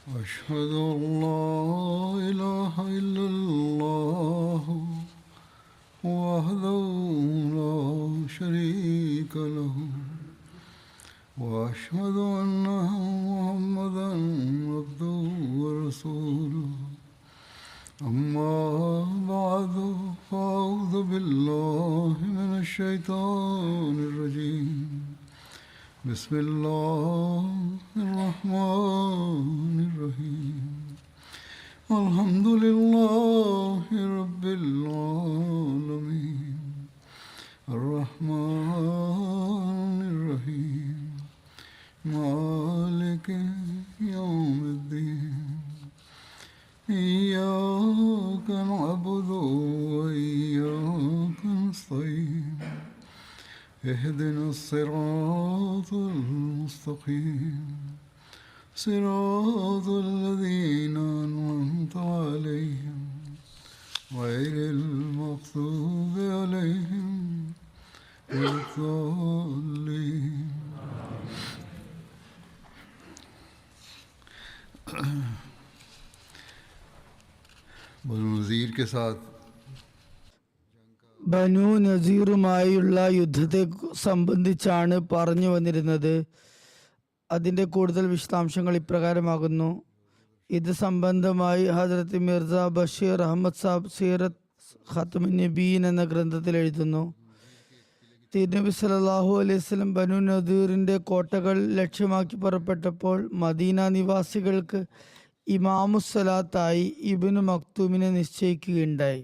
أشهد أن لا إله إلا الله وحده لا شريك له وأشهد أن محمدا عبده ورسوله أما بعد فأعوذ بالله من الشيطان الرجيم بسم الله الرحمن الرحيم الحمد لله رب العالمين الرحمن الرحيم مالك يوم الدين إياك نعبد وإياك نستعين اهدنا الصراط المستقيم صراط الذين أنعمت عليهم غير المغضوب عليهم ولا الضالين. बनु नज़ीर के साथ ബനു നസീറുമായുള്ള യുദ്ധത്തെ സംബന്ധിച്ചാണ് പറഞ്ഞു വന്നിരുന്നത്. അതിൻ്റെ കൂടുതൽ വിശദാംശങ്ങൾ ഇപ്രകാരമാകുന്നു. ഇത് സംബന്ധമായി ഹസ്രത്ത് മിർസ ബഷീർ അഹമ്മദ് സാബ് സീറത്ത് ഖത്മുൻ നബീൻ എന്ന ഗ്രന്ഥത്തിൽ എഴുതുന്നു. തിരുനബി സല്ലല്ലാഹു അലൈഹി വസല്ലം ബനു നദീറിൻ്റെ കോട്ടകൾ ലക്ഷ്യമാക്കി പുറപ്പെട്ടപ്പോൾ മദീന നിവാസികൾക്ക് ഇമാമുസ്സലാത്തായി ഇബ്നു മക്തൂമിനെ നിശ്ചയിക്കുകയുണ്ടായി.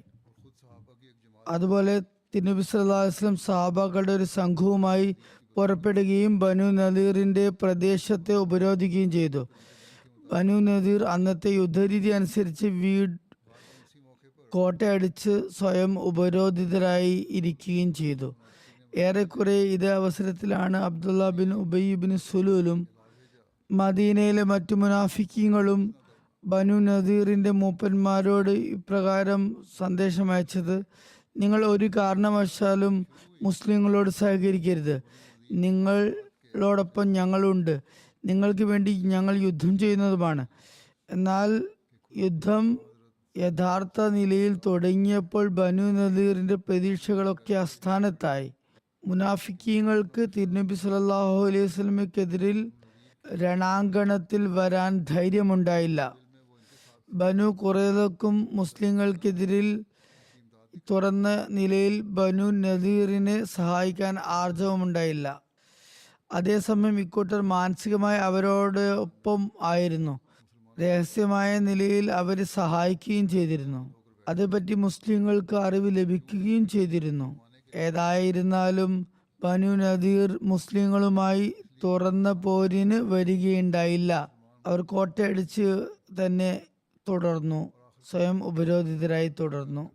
അതുപോലെ തിരുനബി സല്ലല്ലാഹു അലൈഹി വസല്ലം സഹാബാക്കളുടെ ഒരു സംഘവുമായി പുറപ്പെടുകയും ബനു നദീറിൻ്റെ പ്രദേശത്തെ ഉപരോധിക്കുകയും ചെയ്തു. ബനു നദീർ അന്നത്തെ യുദ്ധരീതി അനുസരിച്ച് കോട്ടയടിച്ച് സ്വയം ഉപരോധിതരായി ഇരിക്കുകയും ചെയ്തു. ഏറെക്കുറെ ഇതേ അവസരത്തിലാണ് അബ്ദുള്ള ബിൻ ഉബൈ ബിൻ സുലൂലും മദീനയിലെ മറ്റു മുനാഫിക്കീങ്ങളും ബനു നദീറിൻ്റെ മൂപ്പന്മാരോട് ഇപ്രകാരം സന്ദേശം അയച്ചത്: നിങ്ങൾ ഒരു കാരണവശാലും മുസ്ലിങ്ങളോട് സഹകരിക്കരുത്. നിങ്ങളോടൊപ്പം ഞങ്ങളുണ്ട്. നിങ്ങൾക്ക് വേണ്ടി ഞങ്ങൾ യുദ്ധം ചെയ്യുന്നതുമാണ്. എന്നാൽ യുദ്ധം യഥാർത്ഥ നിലയിൽ തുടങ്ങിയപ്പോൾ ബനു നദീറിൻ്റെ പ്രതീക്ഷകളൊക്കെ അസ്ഥാനത്തായി. മുനാഫിക്കീങ്ങൾക്ക് തിരുനബി സല്ലല്ലാഹു അലൈഹി വസല്ലമയ്ക്കെതിരിൽ രണാങ്കണത്തിൽ വരാൻ ധൈര്യമുണ്ടായില്ല. ബനു ഖുറൈളക്കും മുസ്ലിങ്ങൾക്കെതിരിൽ തുറന്ന നിലയിൽ ബനു നദീറിനെ സഹായിക്കാൻ ആർജവമുണ്ടായില്ല. അതേസമയം ഇക്കൂട്ടർ മാനസികമായി അവരോടൊപ്പം ആയിരുന്നു. രഹസ്യമായ നിലയിൽ അവരെ സഹായിക്കുകയും ചെയ്തിരുന്നു. അതേപറ്റി മുസ്ലിങ്ങൾക്ക് അറിവ് ലഭിക്കുകയും ചെയ്തിരുന്നു. ഏതായിരുന്നാലും ബനു നദീർ മുസ്ലിങ്ങളുമായി തുറന്ന പോരിന് വരികയുണ്ടായില്ല. അവർ കോട്ടയടിച്ച് തന്നെ തുടർന്നു, സ്വയം ഉപരോധിതരായി തുടർന്നു.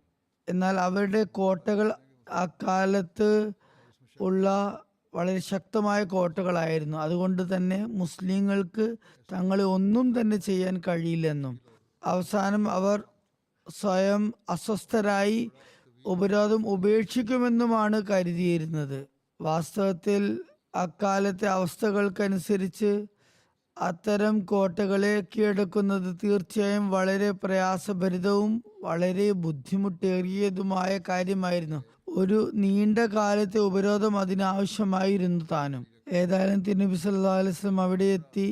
എന്നാൽ അവരുടെ കോട്ടകൾ അക്കാലത്ത് ഉള്ള വളരെ ശക്തമായ കോട്ടകളായിരുന്നു. അതുകൊണ്ട് തന്നെ മുസ്ലിങ്ങൾക്ക് തങ്ങളെ ഒന്നും തന്നെ ചെയ്യാൻ കഴിയില്ലെന്നും അവസാനം അവർ സ്വയം അസ്വസ്ഥരായി ഉപരോധം ഉപേക്ഷിക്കുമെന്നുമാണ് കരുതിയിരുന്നത്. വാസ്തവത്തിൽ അക്കാലത്തെ അവസ്ഥകൾക്കനുസരിച്ച് അത്തരം കോട്ടകളെ കീഴടക്കുന്നത് തീർച്ചയായും വളരെ പ്രയാസഭരിതവും വളരെ ബുദ്ധിമുട്ടേറിയതുമായ കാര്യമായിരുന്നു. ഒരു നീണ്ട കാലത്തെ ഉപരോധം അതിനാവശ്യമായിരുന്നു താനും. ഏതായാലും തിരുനബി സല്ലല്ലാഹു അലൈഹി വസല്ലം അവിടെ എത്തി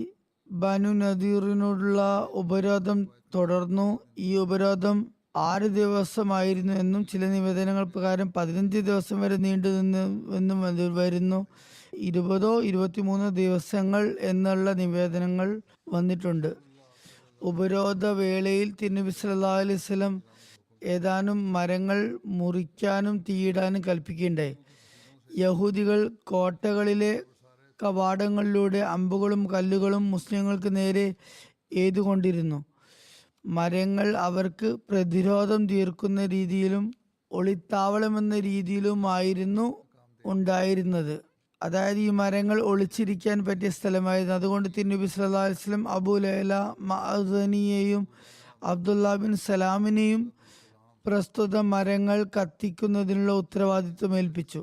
ബനു നദീറിനോടുള്ള ഉപരോധം തുടർന്നു. ഈ ഉപരോധം 6 ദിവസമായിരുന്നു എന്നും ചില നിവേദനങ്ങൾ പ്രകാരം 15 ദിവസം വരെ നീണ്ടു നിന്നെന്നും വരുന്നു. 20 23 ദിവസങ്ങൾ എന്നുള്ള നിവേദനങ്ങൾ വന്നിട്ടുണ്ട്. ഉപരോധ വേളയിൽ തിരുനബി സല്ലല്ലാഹു അലൈഹി വസല്ലം ഏതാനും മരങ്ങൾ മുറിക്കാനും തീയിടാനും കൽപ്പിക്കുകയുണ്ടായി. യഹൂദികൾ കോട്ടകളിലെ കവാടങ്ങളിലൂടെ അമ്പുകളും കല്ലുകളും മുസ്ലിങ്ങൾക്ക് നേരെ എയ്തുകൊണ്ടിരുന്നു. മരങ്ങൾ അവർക്ക് പ്രതിരോധം തീർക്കുന്ന രീതിയിലും ഒളിത്താവളമെന്ന രീതിയിലുമായിരുന്നു ഉണ്ടായിരുന്നത്. അതായത് ഈ മരങ്ങൾ ഒളിച്ചിരിക്കാൻ പറ്റിയ സ്ഥലമായിരുന്നു. അതുകൊണ്ട് തിരുനബി സല്ലല്ലാഹു അലൈഹി വസല്ലം അബൂ ലൈല മഅദനിയെയും അബ്ദുള്ള ബിൻ സലാമിനെയും പ്രസ്തുത മരങ്ങൾ കത്തിക്കുന്നതിനുള്ള ഉത്തരവാദിത്വം ഏൽപ്പിച്ചു.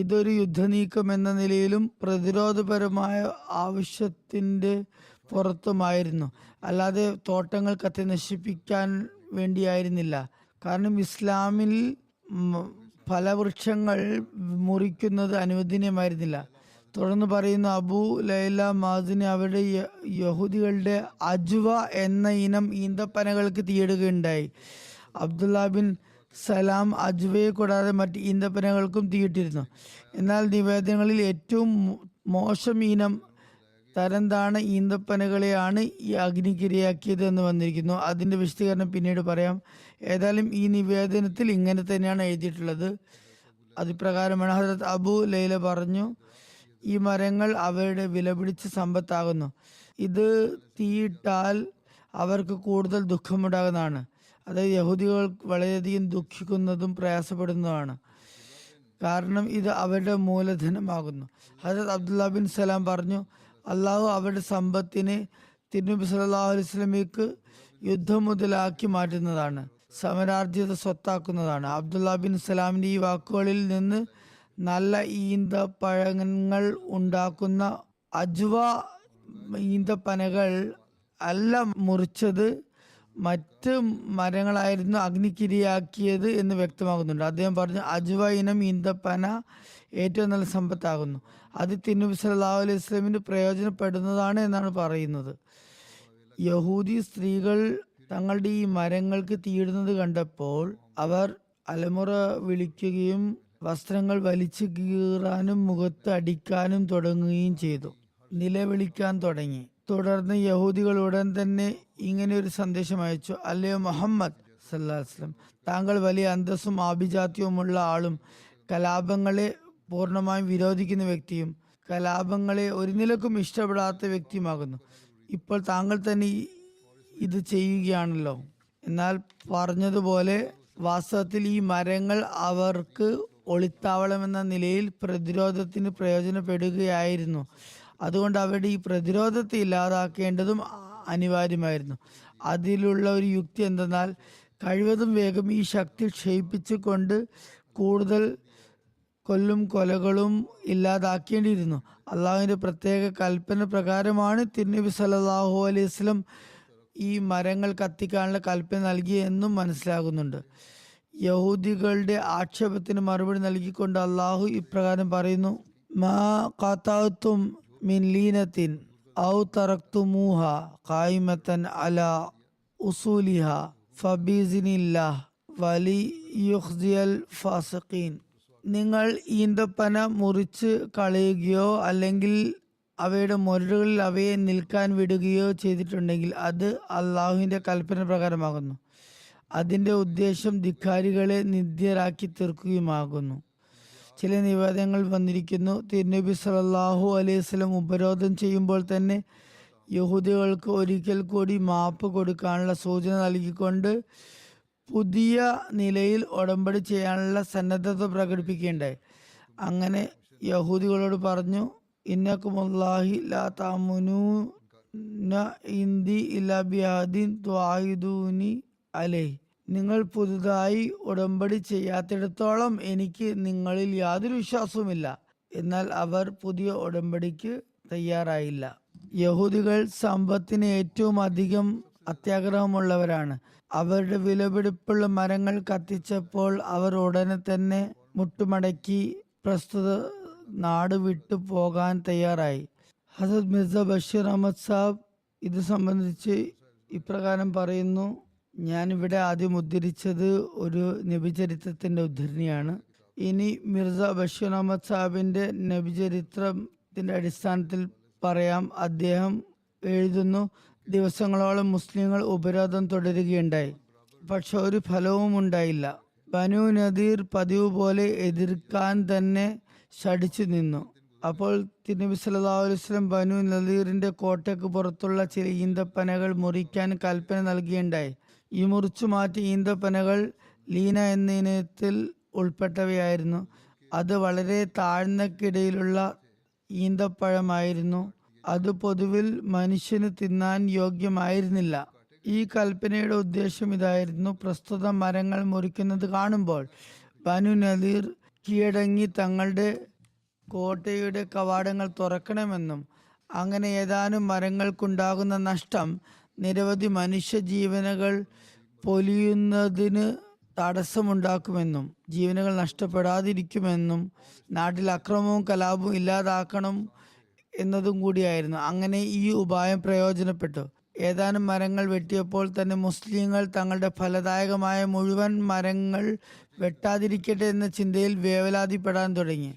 ഇതൊരു യുദ്ധനീക്കം എന്ന നിലയിലും പ്രതിരോധപരമായ ആവശ്യത്തിൻ്റെ പുറത്തുമായിരുന്നു, അല്ലാതെ തോട്ടങ്ങൾ കത്തി നശിപ്പിക്കാൻ വേണ്ടിയായിരുന്നില്ല. കാരണം ഇസ്ലാമിൽ ഫലവൃക്ഷങ്ങൾ മുറിക്കുന്നത് അനുവദനീയമായിരുന്നില്ല. തുടർന്ന് പറയുന്നു, അബൂ ലൈല മാസിനി അവരുടെ യഹൂദികളുടെ അജ്വ എന്ന ഇനം ഈന്തപ്പനകൾക്ക് തീയിടുകയുണ്ടായി. അബ്ദുള്ള ബിൻ സലാം അജ്വയെ കൂടാതെ മറ്റ് ഈന്തപ്പനകൾക്കും തീയിട്ടിരുന്നു. എന്നാൽ നിവേദനങ്ങളിൽ ഏറ്റവും മോശം ഇനം തരംതാണ ഈന്തപ്പനകളെയാണ് ഈ അഗ്നിക്കിരയാക്കിയത് എന്ന് വന്നിരിക്കുന്നു. അതിന്റെ വിശദീകരണം പിന്നീട് പറയാം. ഏതായാലും ഈ നിവേദനത്തിൽ ഇങ്ങനെ തന്നെയാണ് എഴുതിയിട്ടുള്ളത്. അതിപ്രകാരമാണ് ഹദരത്ത് അബൂ ലൈല പറഞ്ഞു, ഈ മരങ്ങൾ അവരുടെ വിലപിടിച്ച സമ്പത്താകുന്നു. ഇത് തീയിട്ടാൽ അവർക്ക് കൂടുതൽ ദുഃഖമുണ്ടാകുന്നതാണ്. അതായത് യഹൂദികൾ വളരെയധികം ദുഃഖിക്കുന്നതും പ്രയാസപ്പെടുന്നതുമാണ്. കാരണം ഇത് അവരുടെ മൂലധനമാകുന്നു. ഹദരത്ത് അബ്ദുള്ള ബിൻ സലാം പറഞ്ഞു, അള്ളാഹു അവരുടെ സമ്പത്തിനെ തിരുനബി സല്ലല്ലാഹു അലൈഹി വസല്ലമയ്ക്ക് യുദ്ധം മുതലാക്കി മാറ്റുന്നതാണ്, സമരാർജിത സ്വത്താക്കുന്നതാണ്. അബ്ദുള്ള ബിൻ സലാമിന്റെ ഈ വാക്കുകളിൽ നിന്ന് നല്ല ഈന്തപ്പഴങ്ങൾ ഉണ്ടാക്കുന്ന അജ്വ ഈന്തപ്പനകൾ അല്ല മുറിച്ചത്, മറ്റ് മരങ്ങളായിരുന്നു അഗ്നിക്കിരയാക്കിയത് എന്ന് വ്യക്തമാകുന്നുണ്ട്. അദ്ദേഹം പറഞ്ഞു, അജ്വ ഇനം ഈന്തപ്പന ഏറ്റവും നല്ല സമ്പത്താകുന്നു. അത് തിരുനബി സല്ലല്ലാഹു അലൈഹി വസല്ലമിന് പ്രയോജനപ്പെടുന്നതാണ് എന്നാണ് പറയുന്നത്. യഹൂദി സ്ത്രീകൾ തങ്ങളുടെ ഈ മരങ്ങൾക്ക് തീയിടുന്നത് കണ്ടപ്പോൾ അവർ അലമുറ വിളിക്കുകയും വസ്ത്രങ്ങൾ വലിച്ചു കീറാനും മുഖത്ത് അടിക്കാനും തുടങ്ങുകയും ചെയ്തു, നിലവിളിക്കാൻ തുടങ്ങി. തുടർന്ന് യഹൂദികൾ ഉടൻ തന്നെ ഇങ്ങനെ ഒരു സന്ദേശം അയച്ചു, അല്ലയോ മുഹമ്മദ് സല്ലല്ലാഹു അലൈഹി വസല്ലം, താങ്കൾ വലിയ അന്തസ്സും ആഭിജാത്യവുമുള്ള ആളും കലാപങ്ങളെ പൂർണ്ണമായും വിരോധിക്കുന്ന വ്യക്തിയും കലാപങ്ങളെ ഒരു നിലക്കും ഇഷ്ടപ്പെടാത്ത വ്യക്തിയുമാകുന്നു. ഇപ്പോൾ താങ്കൾ തന്നെ ഇത് ചെയ്യുകയാണല്ലോ. എന്നാൽ പറഞ്ഞതുപോലെ വാസ്തവത്തിൽ ഈ മരങ്ങൾ അവർക്ക് ഒളിത്താവളം എന്ന നിലയിൽ പ്രതിരോധത്തിന് പ്രയോജനപ്പെടുകയായിരുന്നു. അതുകൊണ്ട് അവരുടെ ഈ പ്രതിരോധത്തെ ഇല്ലാതാക്കേണ്ടതും അനിവാര്യമായിരുന്നു. അതിലുള്ള ഒരു യുക്തി എന്തെന്നാൽ, കഴിവതും വേഗം ഈ ശക്തി ക്ഷയിപ്പിച്ചു കൊണ്ട് കൂടുതൽ കൊലകളും ഇല്ലാതാക്കേണ്ടിയിരുന്നു. അള്ളാഹുവിന്റെ പ്രത്യേക കൽപ്പന പ്രകാരമാണ് തിരുനബി സല്ലല്ലാഹു അലൈഹി വസല്ലം ഈ മരങ്ങൾ കത്തിക്കാനുള്ള കൽപ്പന നൽകിയെന്നും മനസ്സിലാകുന്നുണ്ട്. യഹൂദികളുടെ ആക്ഷേപത്തിന് മറുപടി നൽകിക്കൊണ്ട് അള്ളാഹു ഇപ്രകാരം പറയുന്നു, മാ ഖതഅതും മിൻ ലീനത്തിൻ ഔ തറക്തുമൂഹ ഖായിമത്തൻ അലാ ഉസൂലിഹ ഫബിഇസ്നില്ലാഹ് വലിയുഖ്സിയൽ ഫാസിഖീൻ. നിങ്ങൾ ഈന്തപ്പന മുറിച്ച് കളയുകയോ അല്ലെങ്കിൽ അവയുടെ മുരടുകളിൽ അവയെ നിൽക്കാൻ വിടുകയോ ചെയ്തിട്ടുണ്ടെങ്കിൽ അത് അള്ളാഹുവിന്റെ കൽപ്പന പ്രകാരമാകുന്നു. അതിന്റെ ഉദ്ദേശം ധിക്കാരികളെ നിന്ദ്യരാക്കി തീർക്കുകയുമാകുന്നു. ചില നിവേദനങ്ങൾ വന്നിരിക്കുന്നു, തിരുനബി സല്ലല്ലാഹു അലൈഹി വസല്ലം ഉപരോധം ചെയ്യുമ്പോൾ തന്നെ യഹൂദികൾക്ക് ഒരിക്കൽ കൂടി മാപ്പ് കൊടുക്കാനുള്ള സൂചന നൽകിക്കൊണ്ട് പുതിയ നിലയിൽ ഉടമ്പടി ചെയ്യാനുള്ള സന്നദ്ധത പ്രകടിപ്പിക്കുകയുണ്ടായി. അങ്ങനെ യഹൂദികളോട് പറഞ്ഞു, ഇന്നകുമുല്ലാഹി ലാ തഅമുനൂന ഇന്ദി ഇല്ലാ ബിഅഹദിൻ തുആഹിദൂനി അലൈഹി. നിങ്ങൾ പുതുതായി ഉടമ്പടി ചെയ്യാത്തിടത്തോളം എനിക്ക് നിങ്ങളിൽ യാതൊരു വിശ്വാസവുമില്ല. എന്നാൽ അവർ പുതിയ ഉടമ്പടിക്ക് തയ്യാറായില്ല. യഹൂദികൾ സമ്പത്തിന് ഏറ്റവും അധികം അത്യാഗ്രഹമുള്ളവരാണ്. അവരുടെ വിലപിടിപ്പുള്ള മരങ്ങൾ കത്തിച്ചപ്പോൾ അവർ ഉടനെ തന്നെ മുട്ടുമടക്കി പ്രസ്തുത നാട് വിട്ടു പോകാൻ തയ്യാറായി. ഹസരത്ത് മിർസ ബഷീർ അഹമ്മദ് സാബ് ഇത് സംബന്ധിച്ച് ഇപ്രകാരം പറയുന്നു, ഞാനിവിടെ ആദ്യം ഉദ്ധരിച്ചത് ഒരു നബിചരിത്രത്തിന്റെ ഉദ്ധരണിയാണ്. ഇനി മിർസ ബഷീർ അഹമ്മദ് സാഹിബിന്റെ നബിചരിത്രത്തിന്റെ അടിസ്ഥാനത്തിൽ പറയാം. അദ്ദേഹം എഴുതുന്നു, ദിവസങ്ങളോളം മുസ്ലിങ്ങൾ ഉപരോധം തുടരുകയുണ്ടായി, പക്ഷെ ഒരു ഫലവും ഉണ്ടായില്ല. ബനു നദീർ പതിവ് പോലെ എതിർക്കാൻ തന്നെ ശഠിച്ചു നിന്നു. അപ്പോൾ തിരുനബി സല്ലല്ലാഹു അലൈഹി വസല്ലം ബനു നദീറിന്റെ കോട്ടയ്ക്ക് പുറത്തുള്ള ചില ഈന്തപ്പനകൾ മുറിക്കാൻ കൽപ്പന നൽകുകയുണ്ടായി. ഈ മുറിച്ചു മാറ്റിയ ഈന്തപ്പനകൾ ലീന എന്ന ഇനത്തിൽ ഉൾപ്പെട്ടവയായിരുന്നു. അത് വളരെ താഴ്ന്നക്കിടയിലുള്ള ഈന്തപ്പഴമായിരുന്നു. അത് പൊതുവിൽ മനുഷ്യന് തിന്നാൻ യോഗ്യമായിരുന്നില്ല. ഈ കൽപ്പനയുടെ ഉദ്ദേശം ഇതായിരുന്നു: പ്രസ്തുത മരങ്ങൾ മുറിക്കുന്നത് കാണുമ്പോൾ ബനു നദീർ കീഴടങ്ങി തങ്ങളുടെ കോട്ടയുടെ കവാടങ്ങൾ തുറക്കണമെന്നും അങ്ങനെ ഏതാനും മരങ്ങൾക്കുണ്ടാകുന്ന നഷ്ടം നിരവധി മനുഷ്യജീവനുകൾ പൊലിയുന്നതിന് തടസ്സമുണ്ടാക്കുമെന്നും ജീവനുകൾ നഷ്ടപ്പെടാതിരിക്കുമെന്നും നാട്ടിൽ അക്രമവും കലാപവും ഇല്ലാതാക്കണം എന്നതും കൂടിയായിരുന്നു. അങ്ങനെ ഈ ഉപായം പ്രയോജനപ്പെട്ടു. ഏതാനും മരങ്ങൾ വെട്ടിയപ്പോൾ തന്നെ മുസ്ലിങ്ങൾ തങ്ങളുടെ ഫലദായകമായ മുഴുവൻ മരങ്ങൾ വെട്ടാതിരിക്കട്ടെ എന്ന ചിന്തയിൽ വേവലാതിപ്പെടാൻ തുടങ്ങി.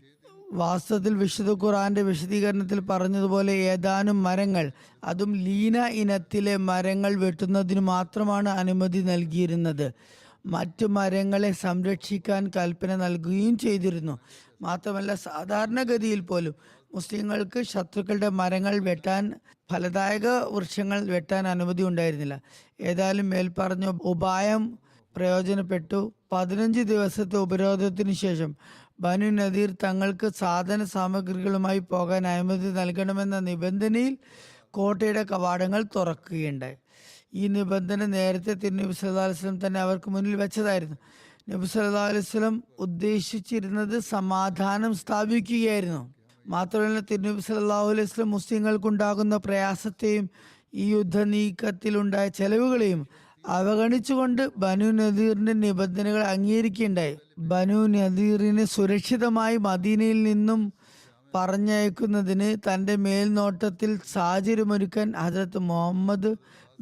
വാസ്തവത്തിൽ വിശുദ്ധ ഖുർആന്റെ വിശദീകരണത്തിൽ പറഞ്ഞതുപോലെ ഏതാനും മരങ്ങൾ, അതും ലീന ഇനത്തിലെ മരങ്ങൾ വെട്ടുന്നതിന് മാത്രമാണ് അനുമതി നൽകിയിരുന്നത്. മറ്റു മരങ്ങളെ സംരക്ഷിക്കാൻ കൽപ്പന നൽകുകയും ചെയ്തിരുന്നു. മാത്രമല്ല, സാധാരണഗതിയിൽ പോലും മുസ്ലിങ്ങൾക്ക് ശത്രുക്കളുടെ മരങ്ങൾ വെട്ടാൻ, ഫലദായക വൃക്ഷങ്ങൾ വെട്ടാൻ അനുമതി ഉണ്ടായിരുന്നില്ല. ഏതായാലും മേൽപ്പറഞ്ഞ ഉപായം പ്രയോജനപ്പെട്ടു. 15 ദിവസത്തെ ഉപരോധത്തിനു ശേഷം ബനു നദീർ തങ്ങൾക്ക് സാധന സാമഗ്രികളുമായി പോകാൻ അനുമതി നൽകണമെന്ന നിബന്ധനയിൽ കോട്ടയുടെ കവാടങ്ങൾ തുറക്കുകയുണ്ടായി. ഈ നിബന്ധന നേരത്തെ തിരുനബി സല്ലല്ലാഹു അലൈഹി വസല്ലം തന്നെ അവർക്ക് മുന്നിൽ വെച്ചതായിരുന്നു. നബി സല്ലല്ലാഹു അലൈഹി വസല്ലം ഉദ്ദേശിച്ചിരുന്നത് സമാധാനം സ്ഥാപിക്കുകയായിരുന്നു. മാത്രമല്ല, തിരുനബി സല്ലല്ലാഹു അലൈഹി വസല്ലം മുസ്ലിങ്ങൾക്കുണ്ടാകുന്ന പ്രയാസത്തെയും ഈ യുദ്ധനീക്കത്തിലുണ്ടായ ചെലവുകളെയും അവഗണിച്ചുകൊണ്ട് ബനു നദീറിന്റെ നിബന്ധനകൾ അംഗീകരിക്കുകയുണ്ടായി. ബനു നദീറിനെ സുരക്ഷിതമായി മദീനയിൽ നിന്നും പറഞ്ഞയക്കുന്നതിന് തന്റെ മേൽനോട്ടത്തിൽ സാഹചര്യമൊരുക്കാൻ ഹജറത്ത് മുഹമ്മദ്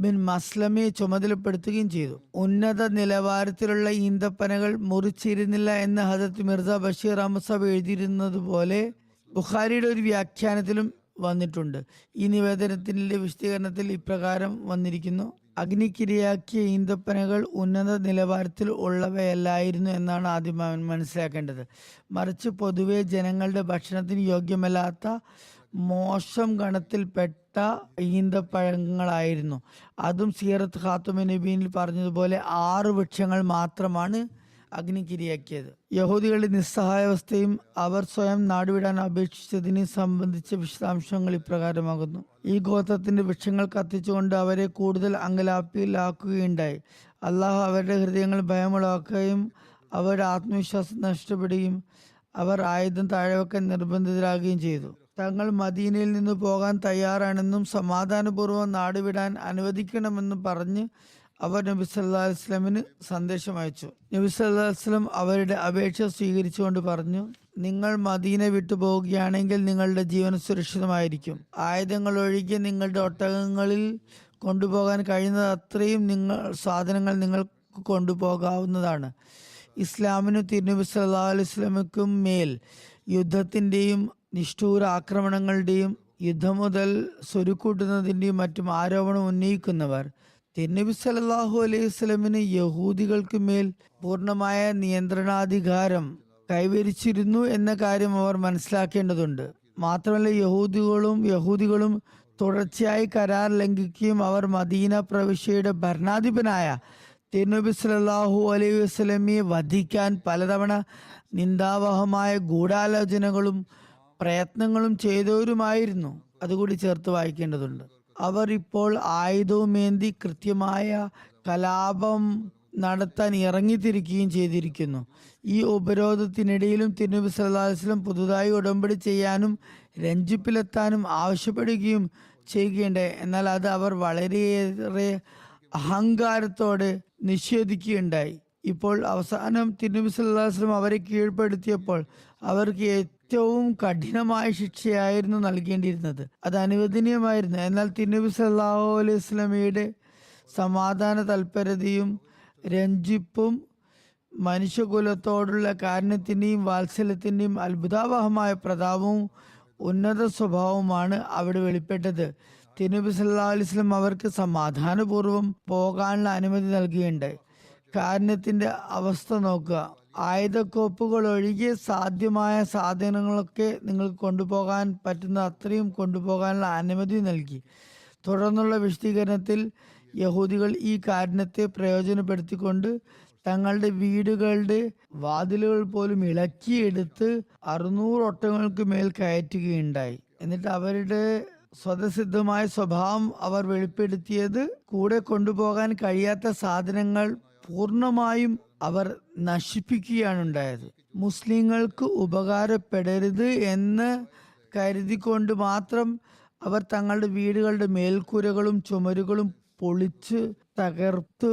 ബിൻ മസ്ലമയെ ചുമതലപ്പെടുത്തുകയും ചെയ്തു. ഉന്നത നിലവാരത്തിലുള്ള ഈന്തപ്പനകൾ മുറിച്ചിരുന്നില്ല എന്ന് ഹജറത്ത് മിർസ ബഷീർ അഹമ്മദ് സാബ് എഴുതിയിരുന്നത് പോലെ ബുഖാരിയുടെ ഒരു വ്യാഖ്യാനത്തിലും വന്നിട്ടുണ്ട്. ഈ നിവേദനത്തിന്റെ വിശദീകരണത്തിൽ ഇപ്രകാരം വന്നിരിക്കുന്നു: അഗ്നിക്കിരയാക്കിയ ഈന്തപ്പനകൾ ഉന്നത നിലവാരത്തിൽ ഉള്ളവയല്ലായിരുന്നു എന്നാണ് ആദ്യം മനസ്സിലാക്കേണ്ടത്. മറിച്ച് പൊതുവെ ജനങ്ങളുടെ ഭക്ഷണത്തിന് യോഗ്യമല്ലാത്ത മോശം ഗണത്തിൽപ്പെട്ട ഈന്തപ്പഴങ്ങളായിരുന്നു. അതും സീറത്ത് ഖാത്തുമിൻ നബീനിൽ പറഞ്ഞതുപോലെ 6 വൃക്ഷങ്ങൾ മാത്രമാണ് അഗ്നിക്കിരയാക്കിയത്. യഹൂദികളുടെ നിസ്സഹായാവസ്ഥയും അവർ സ്വയം നാടുവിടാൻ അപേക്ഷിച്ചതിനെ സംബന്ധിച്ച വിശദാംശങ്ങൾ ഇപ്രകാരമാകുന്നു: ഈ ഗോത്രത്തിന്റെ വൃക്ഷങ്ങൾ കത്തിച്ചുകൊണ്ട് അവരെ കൂടുതൽ അങ്കലാപ്പിലാക്കുകയുണ്ടായി. അള്ളാഹു അവരുടെ ഹൃദയങ്ങൾ ഭയമുളവാക്കുകയും അവരുടെ ആത്മവിശ്വാസം നഷ്ടപ്പെടുകയും അവർ ആയുധം താഴെവെക്കാൻ നിർബന്ധിതരാകുകയും ചെയ്തു. തങ്ങൾ മദീനയിൽ നിന്ന് പോകാൻ തയ്യാറാണെന്നും സമാധാനപൂർവ്വം നാടുവിടാൻ അനുവദിക്കണമെന്നും പറഞ്ഞ് അവർ നബി സല്ലല്ലാഹു അലൈഹി വസല്ലമിന് സന്ദേശം അയച്ചു. നബി സല്ലല്ലാഹു അലൈഹി വസല്ലം അവരുടെ അപേക്ഷ സ്വീകരിച്ചുകൊണ്ട് പറഞ്ഞു: നിങ്ങൾ മദീന വിട്ടു പോവുകയാണെങ്കിൽ നിങ്ങളുടെ ജീവൻ സുരക്ഷിതമായിരിക്കും. ആയുധങ്ങൾ ഒഴികെ നിങ്ങളുടെ ഒട്ടകങ്ങളിൽ കൊണ്ടുപോകാൻ കഴിയുന്നത് അത്രയും സാധനങ്ങൾ നിങ്ങൾക്ക് കൊണ്ടുപോകാവുന്നതാണ്. ഇസ്ലാമിനും തിരുനബി സല്ലല്ലാഹു അലൈഹി വസല്ലമയ്ക്കും മേൽ യുദ്ധത്തിന്റെയും നിഷ്ഠൂര ആക്രമണങ്ങളുടെയും യുദ്ധം മുതൽ സ്വരുക്കൂട്ടുന്നതിന്റെയും മറ്റും ആരോപണം ഉന്നയിക്കുന്നവർ തിരുനബി സല്ലല്ലാഹു അലൈഹി വസല്ലമിന് യഹൂദികൾക്ക് മേൽ പൂർണ്ണമായ നിയന്ത്രണാധികാരം കൈവരിച്ചിരുന്നു എന്ന കാര്യം അവർ മനസ്സിലാക്കേണ്ടതുണ്ട്. മാത്രമല്ല, യഹൂദികളും തുടർച്ചയായി കരാർ ലംഘിക്കുകയും അവർ മദീന പ്രവിശ്യയുടെ ഭരണാധിപനായ തിരുനബി സല്ലല്ലാഹു അലൈഹി വസല്ലമയെ വധിക്കാൻ പലതവണ നിന്ദാവഹമായ ഗൂഢാലോചനകളും പ്രയത്നങ്ങളും ചെയ്തവരുമായിരുന്നു. അതുകൂടി ചേർത്ത് വായിക്കേണ്ടതുണ്ട്. അവർ ഇപ്പോൾ ആയുധവുമേന്തി കൃത്യമായ കലാപം നടത്താൻ ഇറങ്ങിത്തിരിക്കുകയും ചെയ്തിരിക്കുന്നു. ഈ ഉപരോധത്തിനിടയിലും തിരുനബി സല്ലല്ലാഹു അലൈഹി വസല്ലം പുതുതായി ഉടമ്പടി ചെയ്യാനും രഞ്ജിപ്പിലെത്താനും ആവശ്യപ്പെടുകയും ചെയ്യുകയുണ്ടായി. എന്നാൽ അത് അവർ വളരെയേറെ അഹങ്കാരത്തോടെ നിഷേധിക്കുകയുണ്ടായി. ഇപ്പോൾ അവസാനം തിരുനബി സല്ലല്ലാഹു അലൈഹി വസല്ലം അവരെ കീഴ്പ്പെടുത്തിയപ്പോൾ അവർക്ക് ഏറ്റവും കഠിനമായ ശിക്ഷയായിരുന്നു നൽകേണ്ടിയിരുന്നത്. അത് അനുവദനീയമായിരുന്നു. എന്നാൽ തിരുനബി സല്ലല്ലാഹു അലൈഹി വസല്ലമയുടെ സമാധാന തൽപരതയും രഞ്ജിപ്പും മനുഷ്യകുലത്തോടുള്ള കാരുണ്യത്തിന്റെയും വാത്സല്യത്തിന്റെയും അത്ഭുതാവഹമായ പ്രതാപവും ഉന്നത സ്വഭാവവുമാണ് അവിടെ വെളിപ്പെട്ടത്. തിരുനബി സല്ലല്ലാഹു അലൈഹി വസല്ലം അവർക്ക് സമാധാനപൂർവ്വം പോകാനുള്ള അനുമതി നൽകുകയുണ്ടായി. കാരുണ്യത്തിന്റെ അവസ്ഥ നോക്കുക. ആയുധക്കോപ്പുകൾ ഒഴികെ സാധ്യമായ സാധനങ്ങളൊക്കെ നിങ്ങൾക്ക് കൊണ്ടുപോകാൻ പറ്റുന്ന അത്രയും കൊണ്ടുപോകാനുള്ള അനുമതി നൽകി. തുടർന്നുള്ള വിശദീകരണത്തിൽ യഹൂദികൾ ഈ കാരുണ്യത്തെ പ്രയോജനപ്പെടുത്തിക്കൊണ്ട് തങ്ങളുടെ വീടുകളുടെ വാതിലുകൾ പോലും ഇളക്കിയെടുത്ത് 600 ഒട്ടകങ്ങൾക്ക് മേൽ കയറ്റുകയുണ്ടായി. എന്നിട്ട് അവരുടെ സ്വതസിദ്ധമായ സ്വഭാവം അവർ വെളിപ്പെടുത്തിയത് കൂടെ കൊണ്ടുപോകാൻ കഴിയാത്ത സാധനങ്ങൾ പൂർണ്ണമായും അവർ നശിപ്പിക്കുകയാണ് ഉണ്ടായത്. മുസ്ലിങ്ങൾക്ക് ഉപകാരപ്പെടരുത് എന്ന് കരുതിക്കൊണ്ട് മാത്രം അവർ തങ്ങളുടെ വീടുകളുടെ മേൽക്കൂരകളും ചുമരുകളും പൊളിച്ച് തകർത്ത്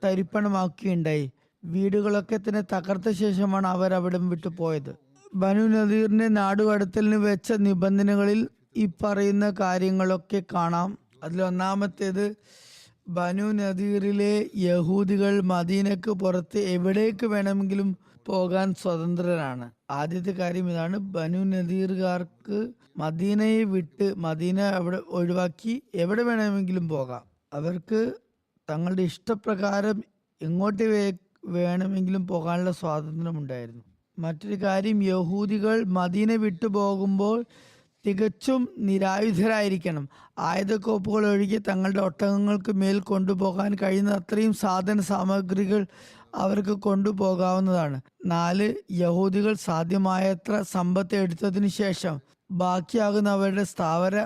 തരിപ്പണമാക്കുകയുണ്ടായി. വീടുകളൊക്കെ തന്നെ തകർത്ത ശേഷമാണ് അവർ അവിടം വിട്ടു പോയത്. ബനു നദീറിന്റെ നാടുകടത്തലിന് വെച്ച നിബന്ധനകളിൽ ഈ പറയുന്ന കാര്യങ്ങളൊക്കെ കാണാം. അതിൽ ഒന്നാമത്തേത്, ബനു നദീറിലെ യഹൂദികൾ മദീനക്ക് പുറത്ത് എവിടേക്ക് വേണമെങ്കിലും പോകാൻ സ്വതന്ത്രരാണ്. ആദ്യത്തെ കാര്യം ഇതാണ്. ബനു നദീറുകാർക്ക് മദീനയെ വിട്ട്, മദീന അവിടെ ഒഴിവാക്കി എവിടെ വേണമെങ്കിലും പോകാം. അവർക്ക് തങ്ങളുടെ ഇഷ്ടപ്രകാരം എങ്ങോട്ട് വേണമെങ്കിലും പോകാനുള്ള സ്വാതന്ത്ര്യം ഉണ്ടായിരുന്നു. മറ്റൊരു കാര്യം, യഹൂദികൾ മദീന വിട്ടു പോകുമ്പോൾ തികച്ചും നിരായുധരായിരിക്കണം. ആയുധക്കോപ്പുകൾ ഒഴികെ തങ്ങളുടെ ഒട്ടകങ്ങൾക്ക് മേൽ കൊണ്ടുപോകാൻ കഴിയുന്ന അത്രയും സാധന സാമഗ്രികൾ അവർക്ക് കൊണ്ടുപോകാവുന്നതാണ്. 4, യഹൂദികൾ സാധ്യമായത്ര സമ്പത്ത് എടുത്തതിനു ശേഷം ബാക്കിയാകുന്ന അവരുടെ സ്ഥാവര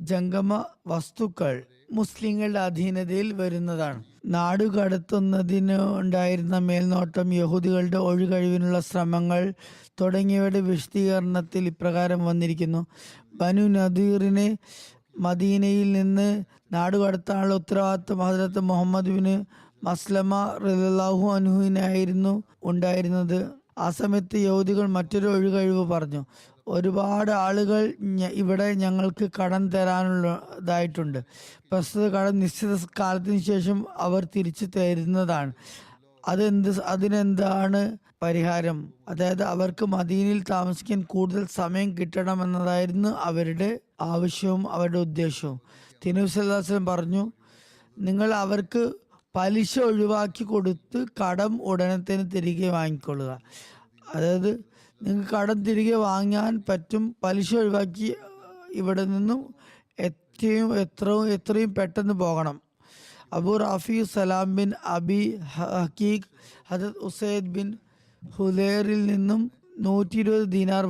ജംഗമ വസ്തുക്കൾ മുസ്ലിങ്ങളുടെ അധീനതയിൽ വരുന്നതാണ്. നാടുകടത്തുന്നതിന് ഉണ്ടായിരുന്ന മേൽനോട്ടം, യഹൂദികളുടെ ഒഴികഴിവിനുള്ള ശ്രമങ്ങൾ തുടങ്ങിയവയുടെ വിശദീകരണത്തിൽ ഇപ്രകാരം വന്നിരിക്കുന്നു. ബനു നദീറിനെ മദീനയിൽ നിന്ന് നാടുകടത്താനുള്ള ഉത്തരവാദിത്വം ഹദ്രത്ത് മുഹമ്മദ് ബിൻ മസ്ലമ റളിയല്ലാഹു അൻഹുവിനായിരുന്നു ഉണ്ടായിരുന്നത്. ആ സമയത്ത് യഹൂദികൾ മറ്റൊരു ഒഴികഴിവ് പറഞ്ഞു. ഒരുപാട് ആളുകൾ ഇവിടെ ഞങ്ങൾക്ക് കടം തരാനുള്ളതായിട്ടുണ്ട്. പ്രസ്തുത കടം നിശ്ചിത കാലത്തിന് ശേഷം അവർ തിരിച്ചു തരുന്നതാണ്. അതിനെന്താണ് പരിഹാരം? അതായത് അവർക്ക് മദീനയിൽ താമസിക്കാൻ കൂടുതൽ സമയം കിട്ടണമെന്നതായിരുന്നു അവരുടെ ആവശ്യവും അവരുടെ ഉദ്ദേശവും. തിരുനബി സല്ലല്ലാഹു അലൈഹി വസല്ലം പറഞ്ഞു, നിങ്ങൾ അവർക്ക് പലിശ ഒഴിവാക്കി കൊടുത്ത് കടം ഉടനെ തന്നെ തിരികെ വാങ്ങിക്കൊള്ളുക. അതായത് നിങ്ങൾക്ക് കടം തിരികെ വാങ്ങാൻ പറ്റും, പലിശ ഒഴിവാക്കി ഇവിടെ നിന്നും എത്രയും പെട്ടെന്ന് പോകണം. അബു റാഫി സലാം ബിൻ അബി ഹക്കീഖ് ഹദരത്ത് ഉസൈദ് ബിൻ ഹുദൈറിൽ നിന്നും 120 ദീനാർ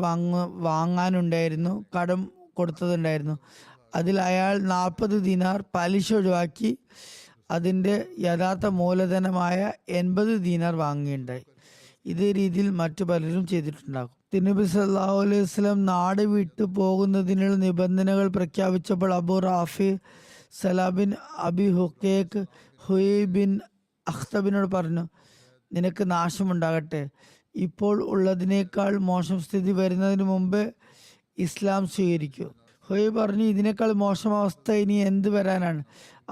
വാങ്ങാനുണ്ടായിരുന്നു, കടം കൊടുത്തതുണ്ടായിരുന്നു. അതിൽ അയാൾ 40 ദീനാർ പലിശ ഒഴിവാക്കി അതിൻ്റെ യഥാർത്ഥ മൂലധനമായ 80 ദീനാർ വാങ്ങുകയുണ്ടായി. ഇതേ രീതിയിൽ മറ്റു പലരും ചെയ്തിട്ടുണ്ടാകും. തിരുനബി സല്ലല്ലാഹു അലൈഹി വസല്ലം നാട് വിട്ടു പോകുന്നതിനുള്ള നിബന്ധനകൾ പ്രഖ്യാപിച്ചപ്പോൾ അബു റാഫി സലാം ബിൻ അബി ഹുഖൈഖ് ഹുയ് ബിൻ അഖ്തബിനോട് പറഞ്ഞു, നിനക്ക് നാശമുണ്ടാകട്ടെ. ഇപ്പോൾ ഉള്ളതിനേക്കാൾ മോശം സ്ഥിതി വരുന്നതിന് മുമ്പ് ഇസ്ലാം സ്വീകരിക്കൂ. ഹുയ് പറഞ്ഞു, ഇതിനേക്കാൾ മോശം അവസ്ഥ ഇനി എന്ത് വരാനാണ്?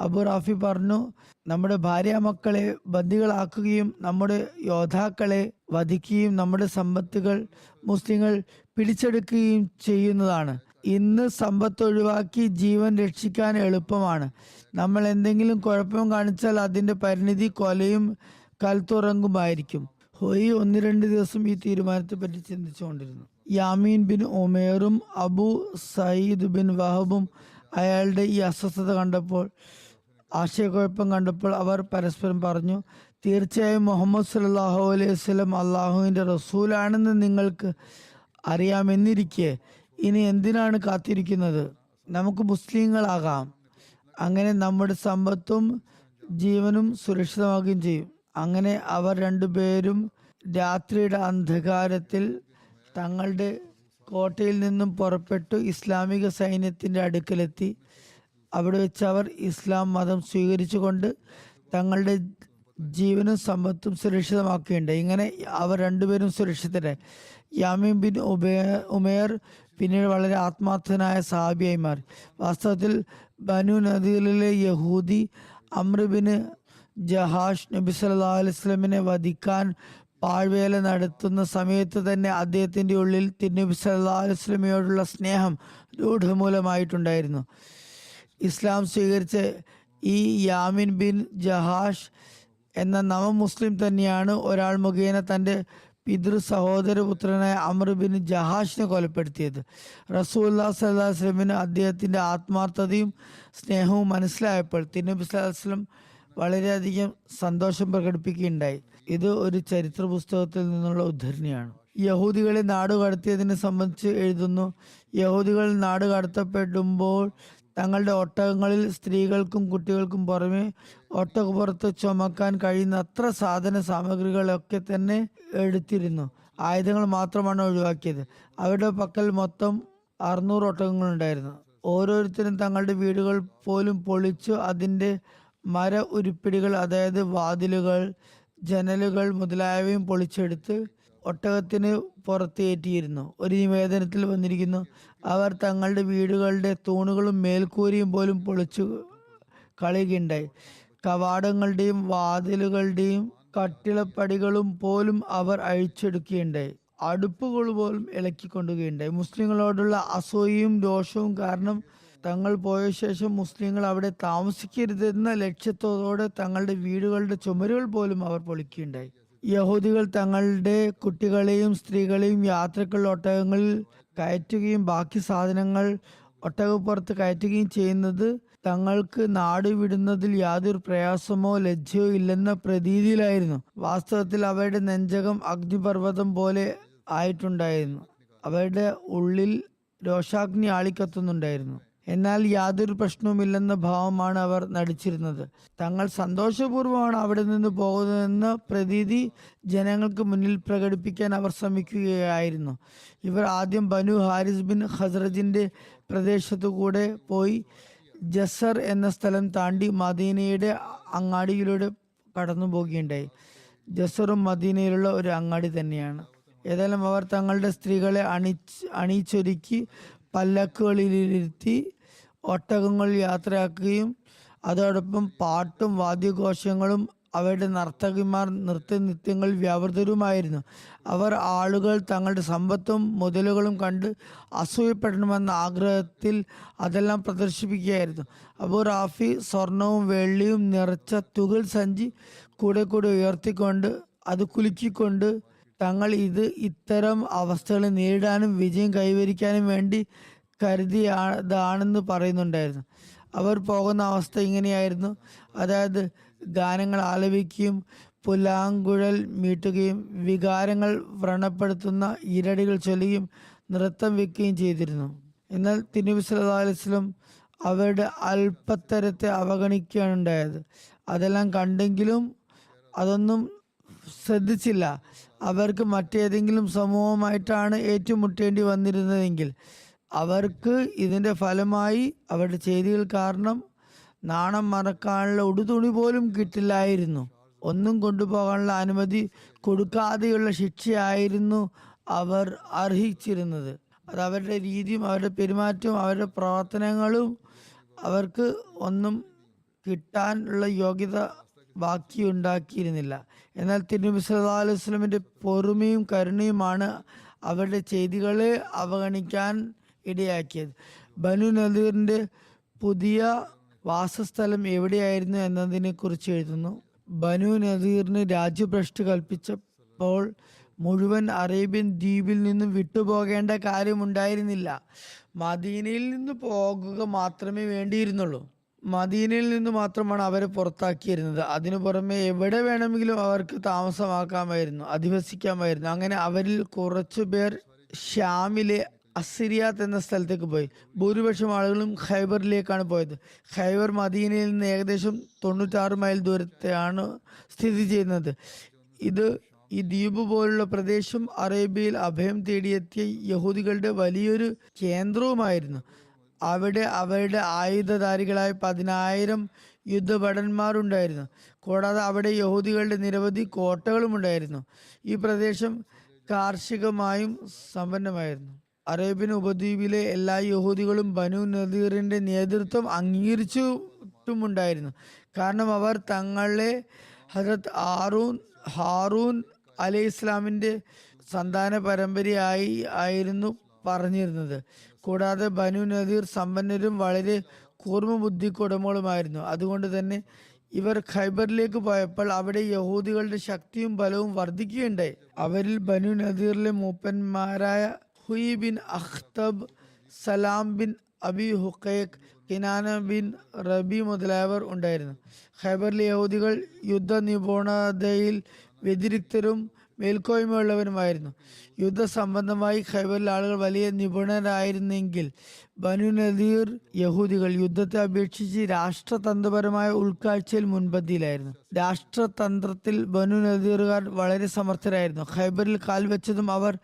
അബു റാഫി പറഞ്ഞു, നമ്മുടെ ഭാര്യ മക്കളെ ബന്ദികളാക്കുകയും നമ്മുടെ യോദ്ധാക്കളെ വധിക്കുകയും നമ്മുടെ സമ്പത്തുകൾ മുസ്ലിങ്ങൾ പിടിച്ചെടുക്കുകയും ചെയ്യുന്നതാണ്. ഇന്ന് സമ്പത്ത് ഒഴിവാക്കി ജീവൻ രക്ഷിക്കാൻ എളുപ്പമാണ്. നമ്മൾ എന്തെങ്കിലും കുഴപ്പം കാണിച്ചാൽ അതിന്റെ പരിണിതി കൊലയും കൽത്തുറങ്ങുമായിരിക്കും. ഹോയി 1-2 ദിവസം ഈ തീരുമാനത്തെ പറ്റി ചിന്തിച്ചുകൊണ്ടിരുന്നു. യാമീൻ ബിൻ ഉമേറും അബു സയ്യിദ് ബിൻ വഹബും അയാളുടെ ഈ അസ്വസ്ഥത കണ്ടപ്പോൾ, ആശയക്കുഴപ്പം കണ്ടപ്പോൾ അവർ പരസ്പരം പറഞ്ഞു, തീർച്ചയായും മുഹമ്മദ് സല്ലല്ലാഹു അലൈഹി വസല്ലം അള്ളാഹുവിൻ്റെ റസൂലാണെന്ന് നിങ്ങൾക്ക് അറിയാമെന്നിരിക്കെ ഇനി എന്തിനാണ് കാത്തിരിക്കുന്നത്? നമുക്ക് മുസ്ലിങ്ങളാകാം. അങ്ങനെ നമ്മുടെ സമ്പത്തും ജീവനും സുരക്ഷിതമാകുകയും ചെയ്യും. അങ്ങനെ അവർ രണ്ടുപേരും രാത്രിയുടെ അന്ധകാരത്തിൽ തങ്ങളുടെ കോട്ടയിൽ നിന്നും പുറപ്പെട്ടു ഇസ്ലാമിക സൈന്യത്തിൻ്റെ അടുക്കലെത്തി. അവിടെ വെച്ച് അവർ ഇസ്ലാം മതം സ്വീകരിച്ചുകൊണ്ട് തങ്ങളുടെ ജീവനും സമ്പത്തും സുരക്ഷിതമാക്കുകയുണ്ടായി. ഇങ്ങനെ അവർ രണ്ടുപേരും സുരക്ഷിതരായി. യാമീൻ ബിൻ ഉമേർ പിന്നീട് വളരെ ആത്മാർത്ഥനായ സഹാബിയായി മാറി. വാസ്തവത്തിൽ ബനു നദീറിലെ യഹൂദി അമ്ർ ബിൻ ജഹാഷ് നബി സല്ലല്ലാഹു അലൈഹി വസല്ലമിനെ വധിക്കാൻ പാഴ്വേല നടത്തുന്ന സമയത്ത് തന്നെ അദ്ദേഹത്തിൻ്റെ ഉള്ളിൽ തിരുനബി സല്ലല്ലാഹു അലൈഹി വസല്ലമയോടുള്ള സ്നേഹം രൂഢമൂലമായിട്ടുണ്ടായിരുന്നു. ഇസ്ലാം സ്വീകരിച്ച ഈ യാമിൻ ബിൻ ജഹാഷ് എന്ന നവമുസ്ലിം തന്നെയാണ് ഒരാൾ മുഖേന തൻ്റെ പിതൃ സഹോദരപുത്രനായ അമർ ബിൻ ജഹാഷിനെ കൊലപ്പെടുത്തിയത്. റസൂലുള്ളാഹി സ്വല്ലല്ലാഹു അലൈഹി വസല്ലമിന് അദ്ദേഹത്തിൻ്റെ ആത്മാർത്ഥതയും സ്നേഹവും മനസ്സിലായപ്പോൾ തിരുനബി സല്ലല്ലാഹു അലൈഹി വസല്ലം വളരെയധികം സന്തോഷം പ്രകടിപ്പിക്കുകയുണ്ടായി. ഇത് ഒരു ചരിത്ര പുസ്തകത്തിൽ നിന്നുള്ള ഉദ്ധരണിയാണ്. യഹൂദികളെ നാടുകടത്തിയതിനെ സംബന്ധിച്ച് എഴുതുന്നു, യഹൂദികൾ നാടുകടത്തപ്പെടുമ്പോൾ തങ്ങളുടെ ഒട്ടകങ്ങളിൽ സ്ത്രീകൾക്കും കുട്ടികൾക്കും പുറമെ ഒട്ടകപ്പുറത്ത് ചുമക്കാൻ കഴിയുന്ന അത്ര സാധന സാമഗ്രികളൊക്കെ തന്നെ എടുത്തിരുന്നു. ആയുധങ്ങൾ മാത്രമാണ് ഒഴിവാക്കിയത്. അവരുടെ പക്കൽ മൊത്തം 600 ഒട്ടകങ്ങളുണ്ടായിരുന്നു. ഓരോരുത്തരും തങ്ങളുടെ വീടുകൾ പോലും പൊളിച്ചു അതിൻ്റെ മര ഉരുപ്പിടികൾ, അതായത് വാതിലുകൾ, ജനലുകൾ മുതലായവയും പൊളിച്ചെടുത്ത് ഒട്ടകത്തിന് പുറത്തേറ്റിയിരുന്നു. ഒരു നിവേദനത്തിൽ വന്നിരിക്കുന്നു, അവർ തങ്ങളുടെ വീടുകളുടെ തൂണുകളും മേൽക്കൂരയും പോലും പൊളിച്ചു കളയുകയുണ്ടായി. കവാടങ്ങളുടെയും വാതിലുകളുടെയും കട്ടിളപ്പടികളും പോലും അവർ അഴിച്ചെടുക്കുകയുണ്ടായി. അടുപ്പുകൾ പോലും ഇളക്കിക്കൊണ്ടുകയുണ്ടായി. മുസ്ലിങ്ങളോടുള്ള അസൂയയും രോഷവും കാരണം തങ്ങൾ പോയ ശേഷം മുസ്ലിങ്ങൾ അവിടെ താമസിക്കരുതെന്ന ലക്ഷ്യത്തോടെ തങ്ങളുടെ വീടുകളുടെ ചുമരുകൾ പോലും അവർ പൊളിക്കുകയുണ്ടായി. യഹൂദികൾ തങ്ങളുടെ കുട്ടികളെയും സ്ത്രീകളെയും യാത്രക്കുള്ള ഒട്ടകങ്ങളിൽ കയറ്റുകയും ബാക്കി സാധനങ്ങൾ ഒട്ടകപ്പുറത്ത് കയറ്റുകയും ചെയ്യുന്നത് തങ്ങൾക്ക് നാട് വിടുന്നതിൽ യാതൊരു പ്രയാസമോ ലജ്ജയോ ഇല്ലെന്ന പ്രതീതിയിലായിരുന്നു. വാസ്തവത്തിൽ അവരുടെ നെഞ്ചകം അഗ്നിപർവ്വതം പോലെ ആയിട്ടുണ്ടായിരുന്നു. അവരുടെ ഉള്ളിൽ രോഷാഗ്നി ആളിക്കത്തുന്നുണ്ടായിരുന്നു. എന്നാൽ യാതൊരു പ്രശ്നവുമില്ലെന്ന ഭാവമാണ് അവർ നടിച്ചിരുന്നത്. തങ്ങൾ സന്തോഷപൂർവ്വമാണ് അവിടെ നിന്ന് പോകുന്നതെന്ന പ്രതീതി ജനങ്ങൾക്ക് മുന്നിൽ പ്രകടിപ്പിക്കാൻ അവർ ശ്രമിക്കുകയായിരുന്നു. ഇവർ ആദ്യം ബനു ഹാരിസ് ബിൻ ഖസ്റജിന്റെ പ്രദേശത്തു കൂടെ പോയി ജസർ എന്ന സ്ഥലം താണ്ടി മദീനയുടെ അങ്ങാടിയിലൂടെ കടന്നു പോവുകയുണ്ടായി. ജസറും മദീനയിലുള്ള ഒരു അങ്ങാടി തന്നെയാണ്. ഏതായാലും അവർ തങ്ങളുടെ സ്ത്രീകളെ അണിച്ചൊരുക്കി പല്ലക്കുകളിലിരുത്തി ഒട്ടകങ്ങളിൽ യാത്രയാക്കുകയും അതോടൊപ്പം പാട്ടും വാദ്യഘോഷങ്ങളും അവരുടെ നർത്തകിമാർ നൃത്യനിത്യങ്ങളിൽ വ്യാപൃതരുമായിരുന്നു. അവർ ആളുകൾ തങ്ങളുടെ സമ്പത്തും മുതലുകളും കണ്ട് അസൂയപ്പെടണമെന്ന ആഗ്രഹത്തിൽ അതെല്ലാം പ്രദർശിപ്പിക്കുകയായിരുന്നു. അബൂ റാഫി സ്വർണവും വെള്ളിയും നിറച്ച തുകൽ സഞ്ചി കൂടെ കൂടെ ഉയർത്തിക്കൊണ്ട് അത് കുലുക്കിക്കൊണ്ട് തങ്ങൾ ഇത്തരം അവസ്ഥകളെ നേരിടാനും വിജയം കൈവരിക്കാനും വേണ്ടി കരുതിയതാണെന്ന് പറയുന്നുണ്ടായിരുന്നു. അവർ പോകുന്ന അവസ്ഥ ഇങ്ങനെയായിരുന്നു. അതായത് ഗാനങ്ങൾ ആലപിക്കുകയും പുല്ലാങ്കുഴൽ മീട്ടുകയും വികാരങ്ങൾ വ്രണപ്പെടുത്തുന്ന ഇരടികൾ ചൊല്ലുകയും നൃത്തം വെക്കുകയും ചെയ്തിരുന്നു. എന്നാൽ തിരുനബി സല്ലല്ലാഹു അലൈഹി വസല്ലം അവരുടെ അല്പത്തരത്തെ അവഗണിക്കുകയാണ് ഉണ്ടായത്. അതെല്ലാം കണ്ടെങ്കിലും അതൊന്നും ശ്രദ്ധിച്ചില്ല. അവർക്ക് മറ്റേതെങ്കിലും സമൂഹമായിട്ടാണ് ഏറ്റുമുട്ടേണ്ടി വന്നിരുന്നതെങ്കിൽ അവർക്ക് ഇതിൻ്റെ ഫലമായി അവരുടെ ചെയ്തികൾ കാരണം നാണം മറക്കാനുള്ള ഉടുതുണി പോലും കിട്ടില്ലായിരുന്നു. ഒന്നും കൊണ്ടുപോകാനുള്ള അനുമതി കൊടുക്കാതെയുള്ള ശിക്ഷയായിരുന്നു അവർ അർഹിച്ചിരുന്നത്. അത് അവരുടെ രീതിയും അവരുടെ പെരുമാറ്റവും അവരുടെ പ്രവർത്തനങ്ങളും അവർക്ക് ഒന്നും കിട്ടാനുള്ള യോഗ്യത ബാക്കിയുണ്ടാക്കിയിരുന്നില്ല. എന്നാൽ തിരുനബി സല്ലല്ലാഹു അലൈഹി വസല്ലമിന്റെ പൊറുമയും കരുണയുമാണ് അവരുടെ ചെയ്തികളെ അവഗണിക്കാൻ ഇടയാക്കിയത്. ബനു നദീറിന്റെ പുതിയ വാസസ്ഥലം എവിടെയായിരുന്നു എന്നതിനെ കുറിച്ച് എഴുതുന്നു. ബനു നദീറിന് രാജ്യഭ്രഷ്ട് കൽപ്പിച്ചപ്പോൾ മുഴുവൻ അറേബ്യൻ ദ്വീപിൽ നിന്നും വിട്ടുപോകേണ്ട കാര്യമുണ്ടായിരുന്നില്ല. മദീനയിൽ നിന്ന് പോകുക മാത്രമേ വേണ്ടിയിരുന്നുള്ളൂ. മദീനയിൽ നിന്ന് മാത്രമാണ് അവരെ പുറത്താക്കിയിരുന്നത്. അതിനു പുറമെ എവിടെ വേണമെങ്കിലും അവർക്ക് താമസമാക്കാമായിരുന്നു, അധിവസിക്കാമായിരുന്നു. അങ്ങനെ അവരിൽ കുറച്ചു പേർ ഷ്യാമിലെ അസിരിയാത്ത് എന്ന സ്ഥലത്തേക്ക് പോയി. ഭൂരിപക്ഷം ആളുകളും ഖൈബറിലേക്കാണ് പോയത്. ഖൈബർ മദീനയിൽ നിന്ന് ഏകദേശം 96 മൈൽ ദൂരത്തെയാണ് സ്ഥിതി ചെയ്യുന്നത്. ഈ ദ്വീപ് പോലുള്ള പ്രദേശം അറേബ്യയിൽ അഭയം തേടിയെത്തിയ യഹൂദികളുടെ വലിയൊരു കേന്ദ്രവുമായിരുന്നു. അവിടെ അവരുടെ ആയുധധാരികളായ 10,000 യുദ്ധഭടന്മാരുണ്ടായിരുന്നു. കൂടാതെ അവിടെ യഹൂദികളുടെ നിരവധി കോട്ടകളും ഉണ്ടായിരുന്നു. ഈ പ്രദേശം കാർഷികമായും സമ്പന്നമായിരുന്നു. അറേബ്യൻ ഉപദ്വീപിലെ എല്ലാ യഹൂദികളും ബനു നദീറിന്റെ നേതൃത്വം അംഗീകരിച്ചിട്ടുമുണ്ടായിരുന്നു. കാരണം അവർ തങ്ങളെ ഹജറത്ത് ഹാറൂൻ അലൈഹി ഇസ്ലാമിന്റെ സന്താന പരമ്പരയായി ആയിരുന്നു പറഞ്ഞിരുന്നത്. കൂടാതെ ബനു നദീർ സമ്പന്നരും വളരെ കൂർമ്മ ബുദ്ധിക്ക് ഉടമകളുമായിരുന്നു. അതുകൊണ്ട് തന്നെ ഇവർ ഖൈബറിലേക്ക് പോയപ്പോൾ അവിടെ യഹൂദികളുടെ ശക്തിയും ബലവും വർദ്ധിക്കുകയുണ്ടായി. അവരിൽ ബനു നദീറിലെ മൂപ്പന്മാരായ ഹുയ് ബിൻ അഖ്തബ്, സലാം ബിൻ അബി ഹുഖൈഖ്, കിനാന ബിൻ റബി മുതലായവർ ഉണ്ടായിരുന്നു. ഖൈബറിലെ യഹൂദികൾ യുദ്ധ നിപുണതയിൽ വ്യതിരിക്തരും മേൽക്കോയ്മയുള്ളവരുമായിരുന്നു. യുദ്ധ സംബന്ധമായി ഖൈബറിലെ ആളുകൾ വലിയ നിപുണരായിരുന്നെങ്കിൽ ബനു നദീർ യഹൂദികൾ യുദ്ധത്തെ അപേക്ഷിച്ച് രാഷ്ട്രതന്ത്രപരമായ ഉൾക്കാഴ്ചയിൽ മുൻപന്തിയിലായിരുന്നു. രാഷ്ട്രതന്ത്രത്തിൽ ബനു നദീറുകാർ വളരെ സമർത്ഥരായിരുന്നു. ഖൈബറിൽ കാൽവെച്ചതും അവർ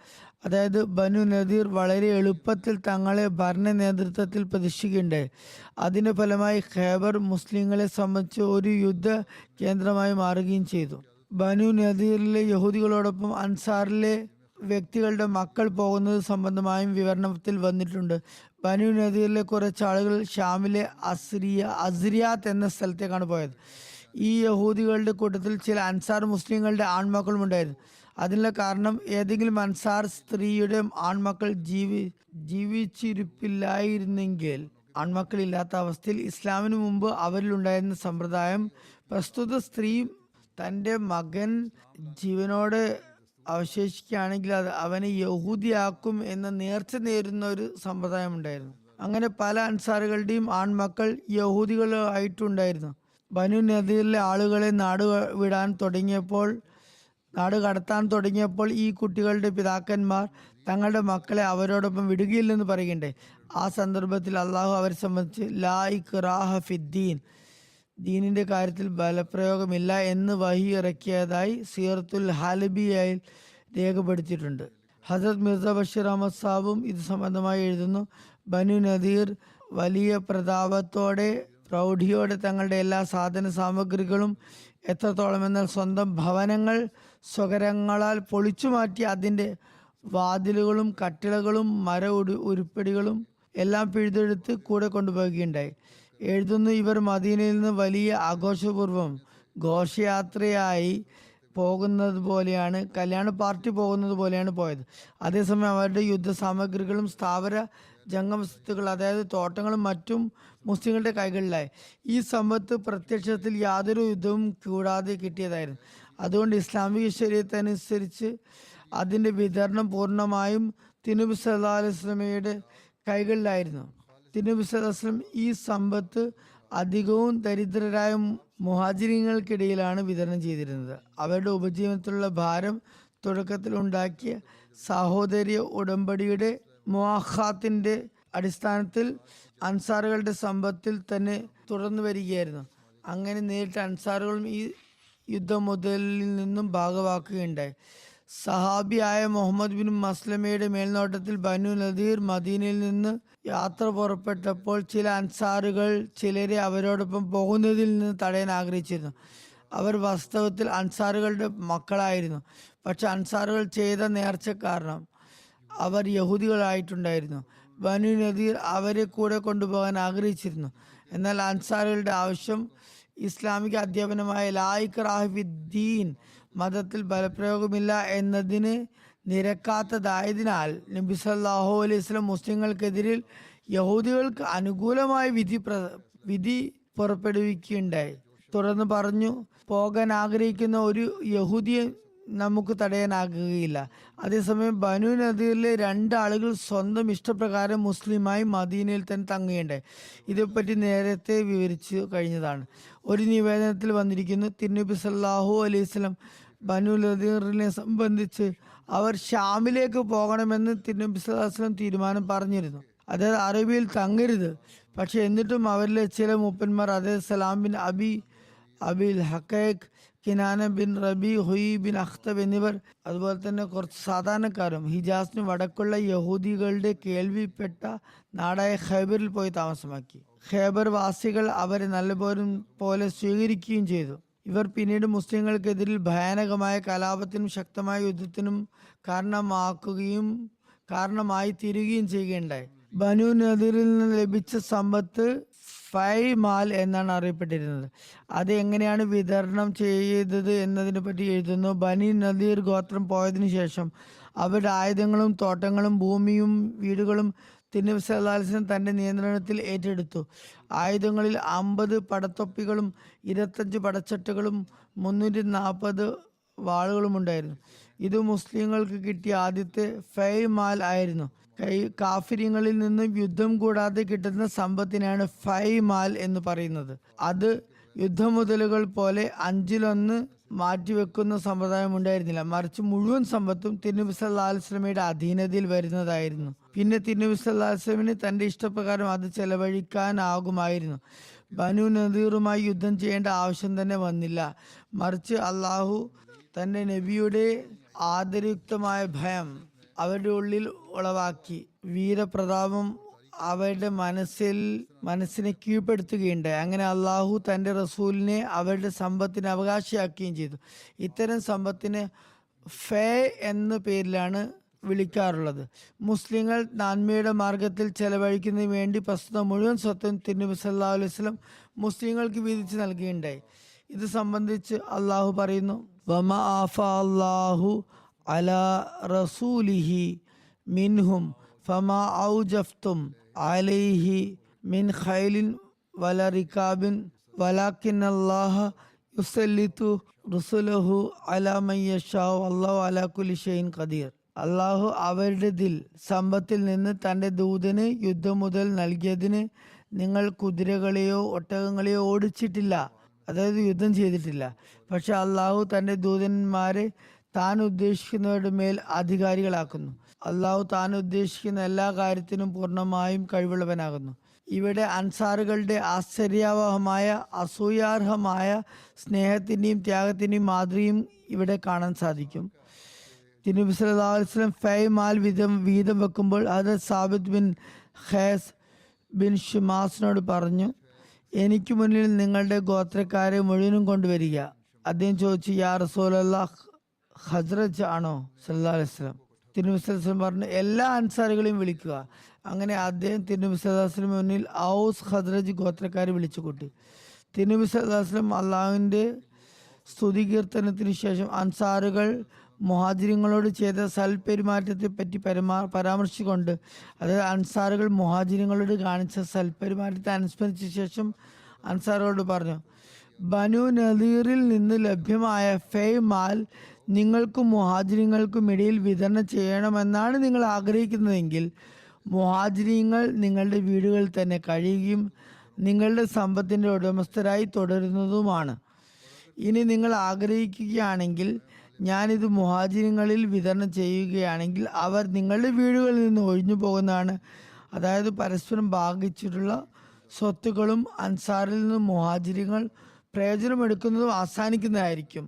അതായത് ബനു നദീർ വളരെ എളുപ്പത്തിൽ തങ്ങളെ ഭരണ നേതൃത്വത്തിൽ പ്രതിഷ്ഠിക്കുകയുണ്ടായി. അതിന്റെ ഫലമായി ഖൈബർ മുസ്ലിങ്ങളെ സംബന്ധിച്ച് ഒരു യുദ്ധ കേന്ദ്രമായി മാറുകയും ചെയ്തു. ബനു നദീറിലെ യഹൂദികളോടൊപ്പം അൻസാറിലെ വ്യക്തികളുടെ മക്കൾ പോകുന്നത് സംബന്ധമായും വിവരണത്തിൽ വന്നിട്ടുണ്ട്. ബനു നദീറിലെ കുറച്ച് ആളുകൾ ഷാമിലെ അസ്രിയാത്ത് എന്ന സ്ഥലത്തേക്കാണ് പോയത്. ഈ യഹൂദികളുടെ കൂട്ടത്തിൽ ചില അൻസാർ മുസ്ലിങ്ങളുടെ ആൺമക്കളും ഉണ്ടായിരുന്നു. അതിനുള്ള കാരണം ഏതെങ്കിലും അൻസാർ സ്ത്രീയുടെ ആൺമക്കൾ ജീവിച്ചിരിപ്പില്ലായിരുന്നെങ്കിൽ ആൺമക്കളില്ലാത്ത അവസ്ഥയിൽ ഇസ്ലാമിന് മുമ്പ് അവരിലുണ്ടായിരുന്ന സമ്പ്രദായം പ്രസ്തുത സ്ത്രീ തൻ്റെ മകൻ ജീവനോടെ അവശേഷിക്കുകയാണെങ്കിൽ അത് അവനെ യഹൂദിയാക്കും എന്ന നേർച്ച നേരുന്ന ഒരു സമ്പ്രദായം ഉണ്ടായിരുന്നു. അങ്ങനെ പല അൻസാറുകളുടെയും ആൺമക്കൾ യഹൂദികളായിട്ടുണ്ടായിരുന്നു. ബനു നദീറിലെ ആളുകളെ നാട് കടത്താൻ തുടങ്ങിയപ്പോൾ ഈ കുട്ടികളുടെ പിതാക്കന്മാർ തങ്ങളുടെ മക്കളെ അവരോടൊപ്പം വിടുകയില്ലെന്ന് പറയുകയുണ്ടായി. ആ സന്ദർഭത്തിൽ അള്ളാഹു അവരെ സംബന്ധിച്ച് ലാ ഇക്റാഹ ഫിദ്ദീൻ, ദീനിന്റെ കാര്യത്തിൽ ബലപ്രയോഗമില്ല എന്ന് വഹി ഇറക്കിയതായി സീറത്തുൽ ഹാലബിയയിൽ രേഖപ്പെടുത്തിയിട്ടുണ്ട്. ഹസരത് മിർസ ബഷീർ അഹമ്മദ് സാബും ഇത് സംബന്ധമായി എഴുതുന്നു. ബനു നദീർ വലിയ പ്രൗഢിയോടെ തങ്ങളുടെ എല്ലാ സാധന സാമഗ്രികളും എത്രത്തോളം എന്നാൽ സ്വന്തം ഭവനങ്ങൾ സ്വകരങ്ങളാൽ പൊളിച്ചു മാറ്റി അതിൻ്റെ വാതിലുകളും കട്ടിളകളും ഉരുപ്പടികളും എല്ലാം പിഴുതെടുത്ത് കൂടെ കൊണ്ടുപോവുകയുണ്ടായി. എഴുതുന്നു, ഇവർ മദീനയിൽ നിന്ന് വലിയ ആഘോഷപൂർവ്വം ഘോഷയാത്രയായി പോകുന്നത് പോലെയാണ്, കല്യാണ പാർട്ടി പോകുന്നത് പോലെയാണ് പോയത്. അതേസമയം അവരുടെ യുദ്ധസാമഗ്രികളും സ്ഥാവര ജംഗമസ്തുക്കൾ അതായത് തോട്ടങ്ങളും മറ്റും മുസ്ലിങ്ങളുടെ കൈകളിലായി. ഈ സമ്പത്ത് പ്രത്യക്ഷത്തിൽ യാതൊരു യുദ്ധവും കൂടാതെ കിട്ടിയതായിരുന്നു. അതുകൊണ്ട് ഇസ്ലാമിക ശരീഅത്ത് അനുസരിച്ച് അതിൻ്റെ വിതരണം പൂർണ്ണമായും തിരുനബി സല്ലല്ലാഹു അലൈഹി വസല്ലമയുടെ കൈകളിലായിരുന്നു. തിരുനബി സല്ലല്ലാഹു അലൈഹി വസല്ലം ഈ സമ്പത്ത് അധികവും ദരിദ്രരായ മുഹാജിരീങ്ങൾക്കിടയിലാണ് വിതരണം ചെയ്തിരുന്നത്. അവരുടെ ഉപജീവനത്തിലുള്ള ഭാരം തുടക്കത്തിൽ ഉണ്ടാക്കിയ സഹോദര്യ ഉടമ്പടിയുടെ മുആഖാത്തിന്റെ അടിസ്ഥാനത്തിൽ അൻസാറുകളുടെ സമ്പത്തിൽ തന്നെ തുടർന്നു വരികയായിരുന്നു. അങ്ങനെ നേരിട്ട് അൻസാറുകളും ഈ യുദ്ധം മുതലിൽ നിന്നും ഭാഗമാക്കുകയുണ്ടായി. സഹാബിയായ മുഹമ്മദ് ബിൻ മസ്ലമയുടെ മേൽനോട്ടത്തിൽ ബനു നദീർ മദീനയിൽ നിന്ന് യാത്ര പുറപ്പെട്ടപ്പോൾ ചില അൻസാറുകൾ ചിലരെ അവരോടൊപ്പം പോകുന്നതിൽ നിന്ന് തടയാൻ ആഗ്രഹിച്ചിരുന്നു. അവർ വാസ്തവത്തിൽ അൻസാറുകളുടെ മക്കളായിരുന്നു. പക്ഷെ അൻസാറുകൾ ചെയ്ത നേർച്ച കാരണം അവർ യഹൂദികളായിട്ടുണ്ടായിരുന്നു. ബനു നദീർ അവരെ കൂടെ കൊണ്ടുപോകാൻ ആഗ്രഹിച്ചിരുന്നു. എന്നാൽ അൻസാറുകളുടെ ആവശ്യം ഇസ്ലാമിക അധ്യാപനമായ ലാ ഇക്റാഹ ഫിദ്ദീൻ, മതത്തിൽ ബലപ്രയോഗമില്ല എന്നതിന് നിരക്കാത്തതായതിനാൽ നബി സല്ലല്ലാഹു അലൈഹി വസല്ലം മുസ്ലിങ്ങൾക്കെതിരിൽ യഹൂദികൾക്ക് അനുകൂലമായ വിധി പുറപ്പെടുവിക്കുകയുണ്ടായി. തുടർന്ന് പറഞ്ഞു, പോകാൻ ആഗ്രഹിക്കുന്ന ഒരു യഹൂദിയെ നമുക്ക് തടയാനാകുകയില്ല. അതേസമയം ബനു നദീറിലെ 2 ആളുകൾ സ്വന്തം ഇഷ്ടപ്രകാരം മുസ്ലിമായി മദീനയിൽ തന്നെ തങ്ങുകയുണ്ടായി. ഇതേപ്പറ്റി നേരത്തെ വിവരിച്ചു കഴിഞ്ഞതാണ്. ഒരു നിവേദനത്തിൽ വന്നിരിക്കുന്നു, തിരുനബി സല്ലല്ലാഹു അലൈഹി വസല്ലം ബനു നദീറിനെ സംബന്ധിച്ച് അവർ ഷാമിലേക്ക് പോകണമെന്ന് തിരുനബി സല്ലല്ലാഹു അലൈഹി വസല്ലം തീരുമാനം പറഞ്ഞിരുന്നു. അതായത് അറബിയിൽ തങ്ങരുത്. പക്ഷെ എന്നിട്ടും അവരിലെ ചില മൂപ്പന്മാർ, അതായത് സലാം ബിൻ അബിൽ ഹക്കൈഖ്, കിനാന ബിൻ റബി, ഹുയി ബിൻ അഖ്തബ് എന്നിവർ, അതുപോലെ തന്നെ കുറച്ച് സാധാരണക്കാരും ഹിജാസിന് വടക്കുള്ള യഹൂദികളുടെ കേൾവിപ്പെട്ട നാടായ ഖൈബറിൽ പോയി താമസമാക്കി. ഖൈബർ വാസികൾ അവരെ നല്ലപോലെ സ്വീകരിക്കുകയും ചെയ്തു. ഇവർ പിന്നീട് മുസ്ലിങ്ങൾക്കെതിരിൽ ഭയാനകമായ കലാപത്തിനും ശക്തമായ യുദ്ധത്തിനും കാരണമായി തീരുകയും ചെയ്യുകയുണ്ടായി. ബനു നദീറിൽ നിന്ന് ലഭിച്ച സമ്പത്ത് ഫൈമാൽ എന്നാണ് അറിയപ്പെട്ടിരുന്നത്. അത് എങ്ങനെയാണ് വിതരണം ചെയ്തത് എന്നതിനെ പറ്റി എഴുതുന്നു. ബനി നദീർ ഗോത്രം പോയതിനു ശേഷം അവരുടെ ആയുധങ്ങളും തോട്ടങ്ങളും ഭൂമിയും വീടുകളും തിരുനബി സല്ലല്ലാഹു അലൈഹി വസല്ലം തൻ്റെ നിയന്ത്രണത്തിൽ ഏറ്റെടുത്തു. ആയുധങ്ങളിൽ 50 പടത്തൊപ്പികളും 25 പടച്ചട്ടുകളും 340 വാളുകളും ഉണ്ടായിരുന്നു. ഇത് മുസ്ലിങ്ങൾക്ക് കിട്ടിയ ആദ്യത്തെ ഫൈമാൽ ആയിരുന്നു. കാഫിര്യങ്ങളിൽ നിന്ന് യുദ്ധം കൂടാതെ കിട്ടുന്ന സമ്പത്തിനാണ് ഫൈമാൽ എന്ന് പറയുന്നത്. അത് യുദ്ധമുതലുകൾ പോലെ 5-1 മാറ്റിവെക്കുന്ന സമ്പ്രദായം ഉണ്ടായിരുന്നില്ല. മറിച്ച് മുഴുവൻ സമ്പത്തും തിരുനബി സല്ലല്ലാഹു അലൈഹി വസല്ലമയുടെ അധീനതയിൽ വരുന്നതായിരുന്നു. പിന്നെ തിരുനബി സല്ലല്ലാഹു അലൈഹി വസല്ലമന് തന്റെ ഇഷ്ടപ്രകാരം അത് ചെലവഴിക്കാനാകുമായിരുന്നു. ബനു നദീറുമായി യുദ്ധം ചെയ്യേണ്ട ആവശ്യം തന്നെ വന്നില്ല. മറിച്ച് അള്ളാഹു തന്റെ നബിയുടെ ആദരയുക്തമായ ഭയം അവരുടെ ഉള്ളിൽ ഉളവാക്കി. വീരപ്രതാപം അവരുടെ മനസ്സിനെ കീഴ്പ്പെടുത്തുകയുണ്ടായി. അങ്ങനെ അള്ളാഹു തൻ്റെ റസൂലിനെ അവരുടെ സമ്പത്തിന് അവകാശിയാക്കുകയും ചെയ്തു. ഇത്തരം സമ്പത്തിനെ ഫേ എന്ന പേരിലാണ് വിളിക്കാറുള്ളത്. മുസ്ലിങ്ങൾ നന്മയുടെ മാർഗത്തിൽ ചെലവഴിക്കുന്നതിന് വേണ്ടി പ്രസ്തുത മുഴുവൻ സ്വത്തും തിരുനബി സല്ലല്ലാഹു അലൈഹി വസല്ലം മുസ്ലിങ്ങൾക്ക് വീതിച്ച് നൽകുകയുണ്ടായി. ഇത് സംബന്ധിച്ച് അള്ളാഹു പറയുന്നു, വമാ ആഫാ അല്ലാഹു അലാ റസൂലിഹി മിൻഹും ഫമാ ഔജഫ്തും അലൈഹി മിൻ ഖൈലിൻ വല റികാബിൻ വലാകിന്നല്ലാഹ യുസല്ലിതു റുസുലഹു അലാ മൻ യശാഉ വല്ലാഹു അലാ കുല്ലി ഷൈഇൻ ഖദീർ. അള്ളാഹു അവരുടെ സമ്പത്തിൽ നിന്ന് തൻ്റെ ദൂതന് യുദ്ധം മുതൽ നൽകിയതിന് നിങ്ങൾ കുതിരകളെയോ ഒട്ടകങ്ങളെയോ ഓടിച്ചിട്ടില്ല, അതായത് യുദ്ധം ചെയ്തിട്ടില്ല. പക്ഷെ അള്ളാഹു തൻ്റെ ദൂതന്മാരെ താൻ ഉദ്ദേശിക്കുന്നവരുടെ മേൽ അധികാരികളാക്കുന്നു. അള്ളാഹു താൻ ഉദ്ദേശിക്കുന്ന എല്ലാ കാര്യത്തിനും പൂർണ്ണമായും കഴിവുള്ളവനാകുന്നു. ഇവിടെ അൻസാറുകളുടെ ആശ്ചര്യാവഹമായ അസൂയാർഹമായ സ്നേഹത്തിൻ്റെയും ത്യാഗത്തിൻ്റെയും മാതൃകയും ഇവിടെ കാണാൻ സാധിക്കും. തിരുനബി സല്ലല്ലാഹു അലൈഹി വസല്ലം ഫൈമാൽ വീതം വെക്കുമ്പോൾ അത് സാബിത് ബിൻ ഖൈസ് ബിൻ ഷിമാസിനോട് പറഞ്ഞു, എനിക്ക് മുന്നിൽ നിങ്ങളുടെ ഗോത്രക്കാരെ മുഴുവനും കൊണ്ടുവരിക. അദ്ദേഹം ചോദിച്ചു, യാ റസൂലല്ലാഹ്, ഖസ്റജ് ആണോ? സല്ലല്ലാഹു അലൈഹി വസല്ലം. തിരുനബി സല്ലല്ലാഹു അലൈഹി വസല്ലം പറഞ്ഞു, എല്ലാ അൻസാറുകളെയും വിളിക്കുക. അങ്ങനെ അദ്ദേഹം തിരുനബി സല്ലല്ലാഹു അലൈഹി വസല്ലം മുന്നിൽ ഔസ് ഖസ്റജ് ഗോത്രക്കാരെ വിളിച്ചു കൂട്ടി. തിരുനബി സല്ലല്ലാഹു അലൈഹി വസല്ലം അള്ളാഹുവിൻ്റെ സ്തുതികീർത്തനത്തിന് ശേഷം അൻസാറുകൾ മുഹാജിരിങ്ങളോട് ചെയ്ത സൽപെരുമാറ്റത്തെ പറ്റി പരാമർശിച്ചുകൊണ്ട്, അതായത് അൻസാറുകൾ മുഹാജിരിങ്ങളോട് കാണിച്ച സൽപെരുമാറ്റത്തെ അനുസ്മരിച്ച ശേഷം അൻസാറുകളോട് പറഞ്ഞു, ബനു നദീറിൽ നിന്ന് ലഭ്യമായ ഫെയ്മാൽ നിങ്ങൾക്കും മുഹാജിരിങ്ങൾക്കും ഇടയിൽ വിതരണം ചെയ്യണമെന്നാണ് നിങ്ങൾ ആഗ്രഹിക്കുന്നതെങ്കിൽ മുഹാജിരിങ്ങൾ നിങ്ങളുടെ വീടുകളിൽ തന്നെ കഴിയുകയും നിങ്ങളുടെ സമ്പത്തിൻ്റെ ഉടമസ്ഥരായി തുടരുന്നതുമാണ്. ഇനി നിങ്ങൾ ആഗ്രഹിക്കുകയാണെങ്കിൽ ഞാനിത് മുഹാജിരിങ്ങളിൽ വിതരണം ചെയ്യുകയാണെങ്കിൽ അവർ നിങ്ങളുടെ വീടുകളിൽ നിന്ന് ഒഴിഞ്ഞു പോകുന്നതാണ്. അതായത് പരസ്പരം ഭാഗിച്ചിട്ടുള്ള സ്വത്തുക്കളും അൻസാറിൽ നിന്നും മുഹാജിരിങ്ങൾ പ്രയോജനമെടുക്കുന്നതും അവസാനിക്കുന്നതായിരിക്കും.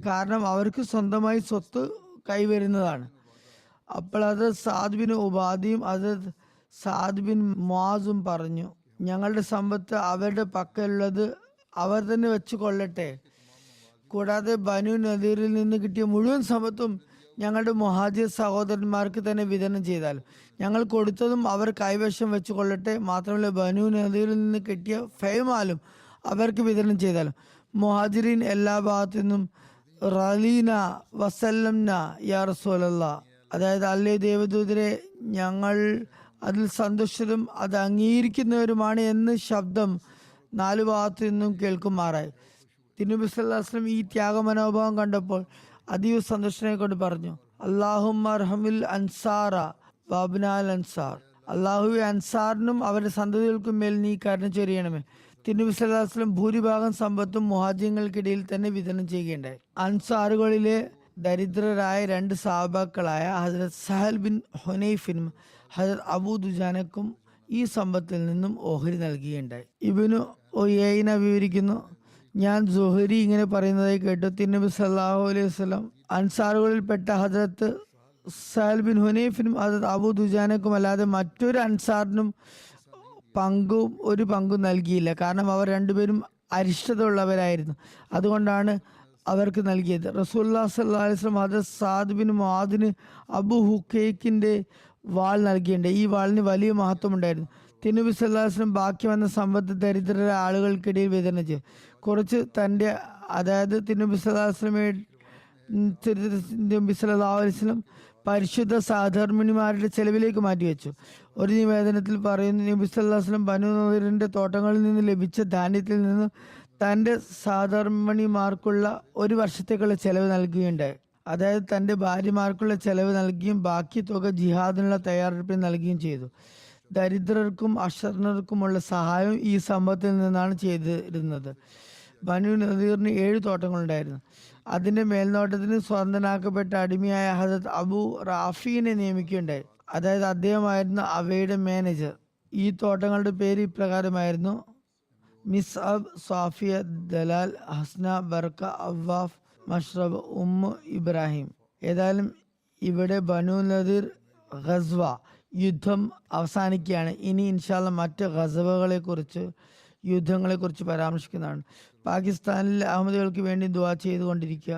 കാരണം അവർക്ക് സ്വന്തമായി സ്വത്ത് കൈവരുന്നതാണ്. അപ്പോൾ അത് സാദ് ബിൻ ഉബാദിയും അത് സാദ് ബിൻ മുആസും പറഞ്ഞു, ഞങ്ങളുടെ സമ്പത്ത് അവരുടെ പക്കലുള്ളത് അവർ തന്നെ വെച്ച് കൊള്ളട്ടെ. കൂടാതെ ബനു നദീറിൽ നിന്ന് കിട്ടിയ മുഴുവൻ സമ്പത്തും ഞങ്ങളുടെ മുഹാജിർ സഹോദരന്മാർക്ക് തന്നെ വിതരണം ചെയ്താലും ഞങ്ങൾ കൊടുത്തതും അവർ കൈവശം വെച്ച് കൊള്ളട്ടെ. മാത്രമല്ല ബനു നദീറിൽ നിന്ന് കിട്ടിയ ഫൈമാലും അവർക്ക് വിതരണം ചെയ്താലും. മുഹാജിരീൻ എല്ലാ ഭാഗത്തു നിന്നും റലീന വസല്ലംന യാ റസൂലല്ലാ, അതായത് അല്ലേ ദേവദൂതരെ, ഞങ്ങൾ അതിൽ സന്തുഷ്ടരും അത് അംഗീകരിക്കുന്നവരുമാണ് എന്ന് ശബ്ദം നാലു ഭാഗത്തു നിന്നും കേൾക്കുമാറായി. തിരുനബി സല്ലല്ലാഹു അലൈഹി വസല്ലം ഈ ത്യാഗമനോഭാവം കണ്ടപ്പോൾ അതീവ സന്തോഷനെ കൊണ്ട് പറഞ്ഞു, അല്ലാഹുമ്മ അർഹമിൽ അൻസാറ വഅബ്നാൽ അൻസാർ, അള്ളാഹുവെ അൻസാറിനും അവരുടെ സന്തതികൾക്കും മേൽ നീ കരുണ ചൊരിയണമേ. തിരുനബി സല്ലല്ലാഹു അലൈഹി വസല്ലം ഭൂരിഭാഗം സമ്പത്തും മുഹാജിങ്ങൾക്കിടയിൽ തന്നെ വിതരണം ചെയ്യുകയുണ്ടായി. അൻസാറുകളിലെ ദരിദ്രരായ രണ്ട് സഹാബാക്കളായ ഹസ്രത്ത് സഹൽ ബിൻ ഹുനൈഫിനും ഹസ്രത്ത് അബൂ ദുജാനക്കും ഈ സമ്പത്തിൽ നിന്നും ഓഹരി നൽകുകയുണ്ടായി. ഇബ്നു ഉയൈന വിവരിക്കുന്നു, ഞാൻ സുഹരി ഇങ്ങനെ പറയുന്നതായി കേട്ടു, തിരുനബി സല്ലല്ലാഹു അലൈഹി വസല്ലം അൻസാറുകളിൽപ്പെട്ട ഹസ്രത്ത് സഹൽ ബിൻ ഹുനൈഫിനും ഹസ്രത്ത് അബൂ ദുജാനക്കും അല്ലാതെ മറ്റൊരു അൻസാറിനും ഒരു പങ്കും നൽകിയില്ല. കാരണം അവർ രണ്ടുപേരും അരിഷ്ടത ഉള്ളവരായിരുന്നു. അതുകൊണ്ടാണ് അവർക്ക് നൽകിയത്. റസൂലുള്ളാഹി സ്വല്ലല്ലാഹു അലൈഹി വസല്ലം ഹസ്രത്ത് സാദ് ബിൻ മുആദിന് അബൂ ഹുക്കൈക്കിന്റെ വാൾ നൽകിയിട്ടുണ്ട്. ഈ വാളിന് വലിയ മഹത്വം ഉണ്ടായിരുന്നു. തിരുനബി സല്ലല്ലാഹു അലൈഹി വസല്ലം ബാക്കി വന്ന സമ്പത്ത് ദരിദ്രരായ ആളുകൾക്കിടയിൽ വിതരണം ചെയ്തു. കുറച്ച് തൻ്റെ, അതായത് തിരുനബി സല്ലല്ലാഹു അലൈഹി വസല്ലം പരിശുദ്ധ സഹധർമ്മിണിമാരുടെ ചെലവിലേക്ക് മാറ്റിവെച്ചു. ഒരു നിവേദനത്തിൽ പറയുന്നു, നബി സല്ലല്ലാഹു അലൈഹി വസല്ലം ബനു നദീറിന്റെ തോട്ടങ്ങളിൽ നിന്ന് ലഭിച്ച ധാന്യത്തിൽ നിന്ന് തൻ്റെ സഹധർമ്മിണിമാർക്കുള്ള ഒരു വർഷത്തേക്കുള്ള ചെലവ് നൽകുകയുണ്ടായി. അതായത് തൻ്റെ ഭാര്യമാർക്കുള്ള ചെലവ് നൽകുകയും ബാക്കി തുക ജിഹാദിനുള്ള തയ്യാറെടുപ്പിന് നൽകുകയും ചെയ്തു. ദരിദ്രർക്കും അശരണർക്കുമുള്ള സഹായം ഈ സമ്പത്തിൽ നിന്നാണ് ചെയ്തിരുന്നത്. ബനു നദീറിന് 7 തോട്ടങ്ങളുണ്ടായിരുന്നു. അതിന്റെ മേൽനോട്ടത്തിന് സ്വതന്ത്രനാക്കപ്പെട്ട അടിമയായ ഹദരത്ത് അബു റാഫീനെ നിയമിക്കുകയുണ്ടായി. അതായത് അദ്ദേഹമായിരുന്നു അവയുടെ മാനേജർ. ഈ തോട്ടങ്ങളുടെ പേര് ഇപ്രകാരമായിരുന്നു: മിസ്അബ്, സാഫിയ, ദലാൽ, ഹസ്ന, ബർക്ക, അവ്വാഫ്, മഷ്റബ്, ഉമ്മ ഇബ്രാഹിം. ഏതായാലും ഇവിടെ ബനു നദിർ ഖസ്വ യുദ്ധം അവസാനിക്കുകയാണ്. ഇനി ഇൻഷാല്ല മറ്റ് ഖസവകളെക്കുറിച്ച് യുദ്ധങ്ങളെക്കുറിച്ച് പരാമർശിക്കുന്നതാണ്. പാകിസ്ഥാനിലെ അഹമ്മദികൾക്ക് വേണ്ടി ദുആ ചെയ്തുകൊണ്ടിരിക്കുക.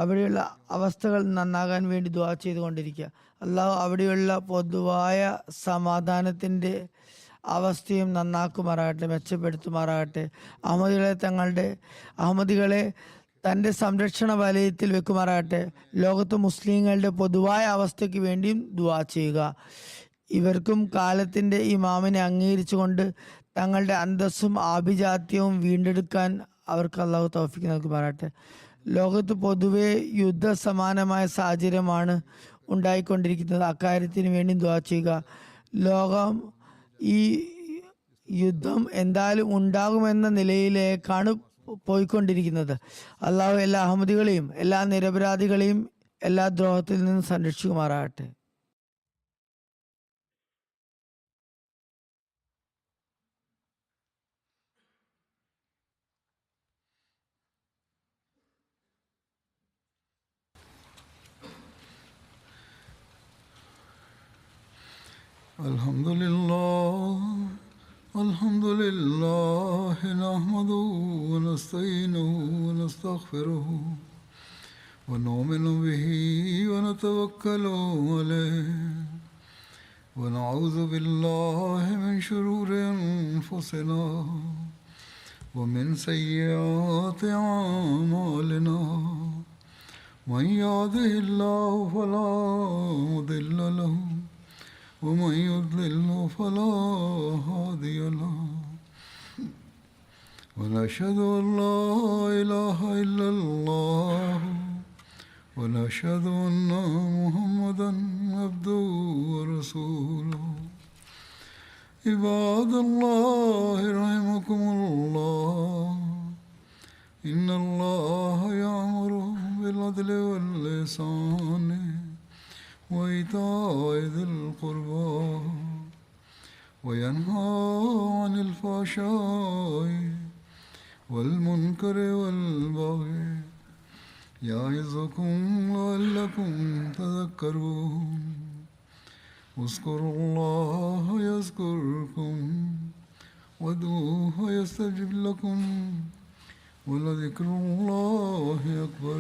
അവിടെയുള്ള അവസ്ഥകൾ നന്നാകാൻ വേണ്ടി ദുആ ചെയ്തുകൊണ്ടിരിക്കുക. അള്ളാഹു അവിടെയുള്ള പൊതുവായ സമാധാനത്തിൻ്റെ അവസ്ഥയും നന്നാക്കുമാറാകട്ടെ, മെച്ചപ്പെടുത്തുമാറാകട്ടെ. അഹമ്മദികളെ തൻ്റെ സംരക്ഷണ വലയത്തിൽ വെക്കുമാറാകട്ടെ. ലോകത്ത് മുസ്ലിങ്ങളുടെ പൊതുവായ അവസ്ഥയ്ക്ക് വേണ്ടിയും ദുആ ചെയ്യുക. ഇവർക്കും കാലത്തിൻ്റെ ഇമാമിനെ അംഗീകരിച്ചുകൊണ്ട് തങ്ങളുടെ അന്തസ്സും ആഭിജാത്യവും വീണ്ടെടുക്കാൻ അവർക്ക് അള്ളാഹു തൗഫീഖ് നൽകുമാറാകട്ടെ. ലോകത്ത് പൊതുവെ യുദ്ധസമാനമായ സാഹചര്യമാണ് ഉണ്ടായിക്കൊണ്ടിരിക്കുന്നത്. അക്കാര്യത്തിന് വേണ്ടി ദുആ ചെയ്യുക. ലോകം ഈ യുദ്ധം എന്തായാലും ഉണ്ടാകുമെന്ന നിലയിലേക്കാണ് പോയിക്കൊണ്ടിരിക്കുന്നത്. അള്ളാഹു എല്ലാ അഹമ്മദികളെയും എല്ലാ നിരപരാധികളെയും എല്ലാ ദ്രോഹത്തിൽ നിന്നും സംരക്ഷിക്കുമാറാകട്ടെ. الحمد لله نحمده ونستعينه ونستغفره ونؤمن به ونتوكل عليه ونعوذ بالله من شرور أنفسنا ومن سيئات أعمالنا من يهده الله فلا مضل له ومن يضلل فلا هادي له ونشهد أن لا إله إلا الله ونشهد أن محمدا عبده ورسوله عباد الله رحمكم الله إن الله يأمر بالعدل والإحسان وإيتاء ذي القربى وينهى عن الفحشاء والمنكر والبغي يعظكم لعلكم تذكرون اذكروا الله يذكركم وادعوه يستجب لكم ولذكر الله أكبر.